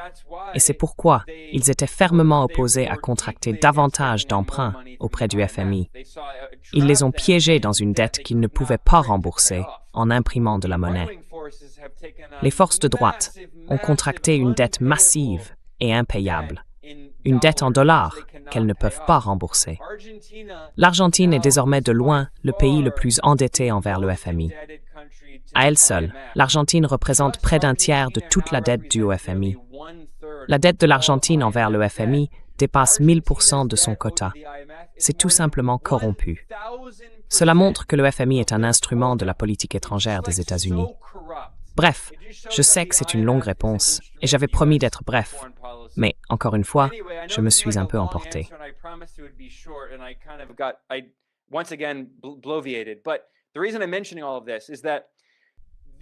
et c'est pourquoi ils étaient fermement opposés à contracter davantage d'emprunts auprès du FMI. Ils les ont piégés dans une dette qu'ils ne pouvaient pas rembourser en imprimant de la monnaie. Les forces de droite ont contracté une dette massive et impayable, une dette en dollars qu'elles ne peuvent pas rembourser. L'Argentine est désormais de loin le pays le plus endetté envers le FMI. À elle seule, l'Argentine représente près d'un tiers de toute la dette due au FMI. La dette de l'Argentine envers le FMI dépasse 1000% de son quota. C'est tout simplement corrompu. Cela montre que le FMI est un instrument de la politique étrangère des États-Unis. Bref, je sais que c'est une longue réponse, et j'avais promis d'être bref. Mais, encore une fois, je me suis un peu emporté.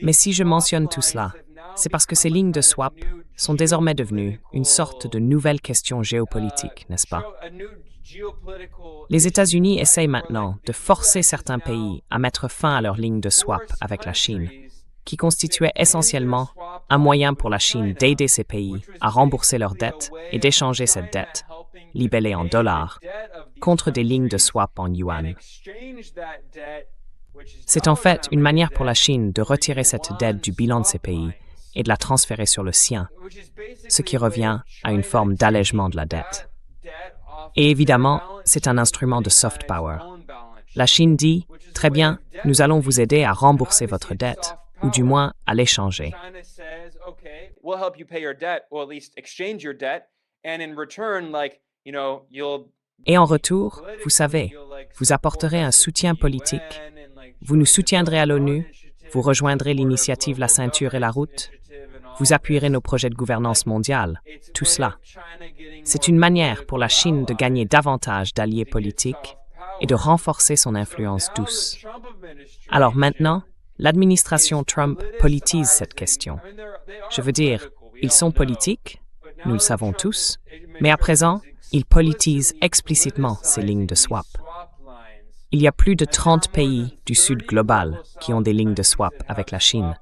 Mais si je mentionne tout cela, c'est parce que ces lignes de swap sont désormais devenues une sorte de nouvelle question géopolitique, n'est-ce pas? Les États-Unis essayent maintenant de forcer certains pays à mettre fin à leurs lignes de swap avec la Chine, qui constituait essentiellement un moyen pour la Chine d'aider ces pays à rembourser leurs dettes et d'échanger cette dette, libellée en dollars, contre des lignes de swap en yuan. C'est en fait une manière pour la Chine de retirer cette dette du bilan de ces pays et de la transférer sur le sien, ce qui revient à une forme d'allègement de la dette. Et évidemment, c'est un instrument de soft power. La Chine dit, « Très bien, nous allons vous aider à rembourser votre dette, ou du moins à l'échanger. » Et en retour, vous savez, vous apporterez un soutien politique, vous nous soutiendrez à l'ONU, vous rejoindrez l'initiative La Ceinture et la Route, vous appuierez nos projets de gouvernance mondiale, tout cela. C'est une manière pour la Chine de gagner davantage d'alliés politiques et de renforcer son influence douce. Alors maintenant, l'administration Trump politise cette question. Je veux dire, ils sont politiques, nous le savons tous, mais à présent, ils politisent explicitement ces lignes de swap. Il y a plus de 30 pays du Sud global qui ont des lignes de swap avec la Chine.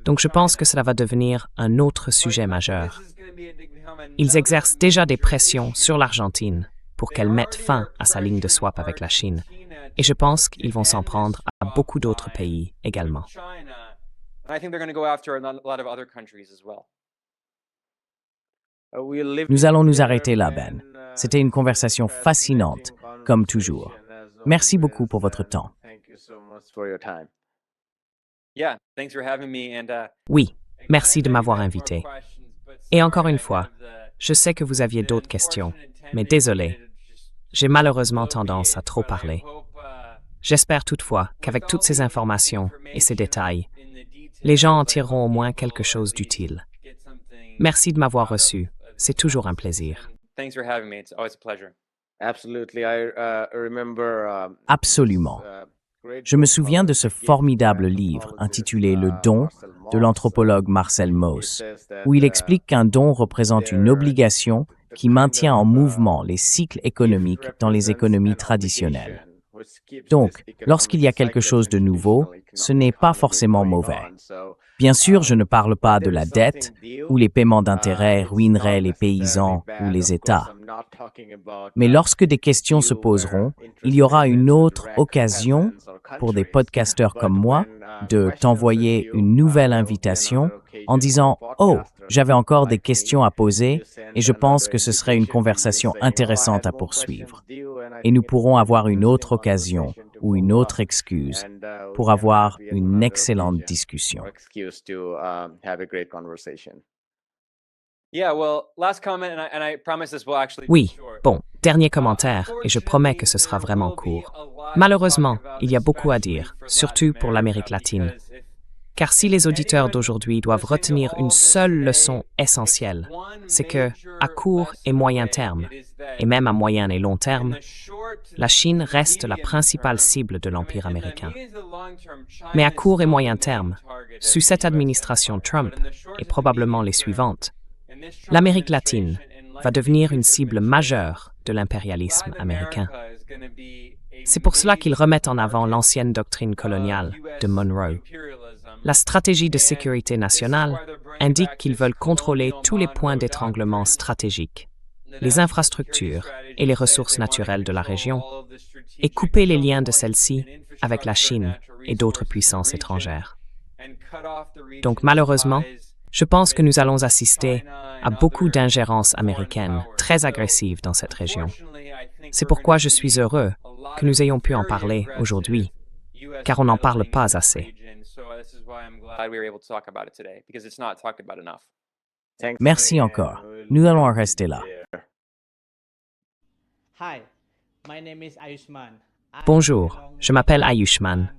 Donc je pense que cela va devenir un autre sujet majeur. Ils exercent déjà des pressions sur l'Argentine pour qu'elle mette fin à sa ligne de swap avec la Chine. Et je pense qu'ils vont s'en prendre à beaucoup d'autres pays également. Nous allons nous arrêter là, Ben. C'était une conversation fascinante, comme toujours. Merci beaucoup pour votre temps. Oui, merci de m'avoir invité. Et encore une fois, je sais que vous aviez d'autres questions, mais désolé. J'ai malheureusement tendance à trop parler. J'espère toutefois qu'avec toutes ces informations et ces détails, les gens en tireront au moins quelque chose d'utile. Merci de m'avoir reçu. C'est toujours un plaisir. Thanks for having me. It's always a pleasure. Absolutely. I remember. Absolument. Je me souviens de ce formidable livre intitulé Le don de l'anthropologue Marcel Mauss, où il explique qu'un don représente une obligation qui maintient en mouvement les cycles économiques dans les économies traditionnelles. Donc, lorsqu'il y a quelque chose de nouveau, ce n'est pas forcément mauvais. Bien sûr, je ne parle pas de la dette, où les paiements d'intérêts ruineraient les paysans ou les États. Mais lorsque des questions se poseront, il y aura une autre occasion pour des podcasteurs comme moi de t'envoyer une nouvelle invitation en disant « Oh, j'avais encore des questions à poser et je pense que ce serait une conversation intéressante à poursuivre. » Et nous pourrons avoir une autre occasion ou une autre excuse pour avoir une excellente discussion. Oui, bon, dernier commentaire, et je promets que ce sera vraiment court. Malheureusement, il y a beaucoup à dire, surtout pour l'Amérique latine. Car si les auditeurs d'aujourd'hui doivent retenir une seule leçon essentielle, c'est que, à court et moyen terme, et même à moyen et long terme, la Chine reste la principale cible de l'Empire américain. Mais à court et moyen terme, sous cette administration Trump, et probablement les suivantes, l'Amérique latine va devenir une cible majeure de l'impérialisme américain. C'est pour cela qu'ils remettent en avant l'ancienne doctrine coloniale de Monroe. La stratégie de sécurité nationale indique qu'ils veulent contrôler tous les points d'étranglement stratégiques, les infrastructures et les ressources naturelles de la région, et couper les liens de celles-ci avec la Chine et d'autres puissances étrangères. Donc malheureusement, je pense que nous allons assister à beaucoup d'ingérences américaines très agressives dans cette région. C'est pourquoi je suis heureux que nous ayons pu en parler aujourd'hui, car on n'en parle pas assez. Merci encore. Nous allons en rester là. Bonjour, je m'appelle Ayushman.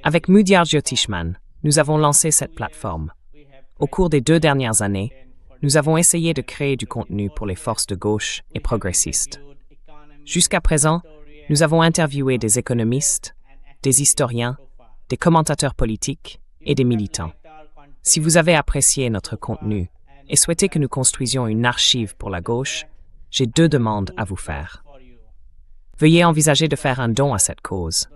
Avec Mudyar Jyotishman, nous avons lancé cette plateforme. Au cours des 2 dernières années, nous avons essayé de créer du contenu pour les forces de gauche et progressistes. Jusqu'à présent, nous avons interviewé des économistes, des historiens, des commentateurs politiques et des militants. Si vous avez apprécié notre contenu et souhaitez que nous construisions une archive pour la gauche, j'ai 2 demandes à vous faire. Veuillez envisager de faire un don à cette cause.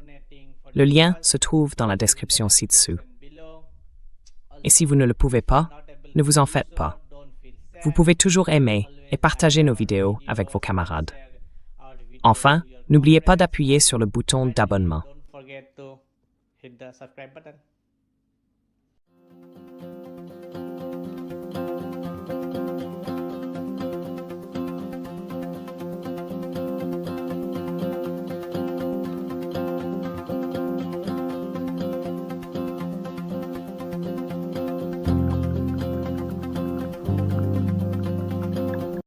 Le lien se trouve dans la description ci-dessous. Et si vous ne le pouvez pas, ne vous en faites pas. Vous pouvez toujours aimer et partager nos vidéos avec vos camarades. Enfin, n'oubliez pas d'appuyer sur le bouton d'abonnement. Hit the subscribe button.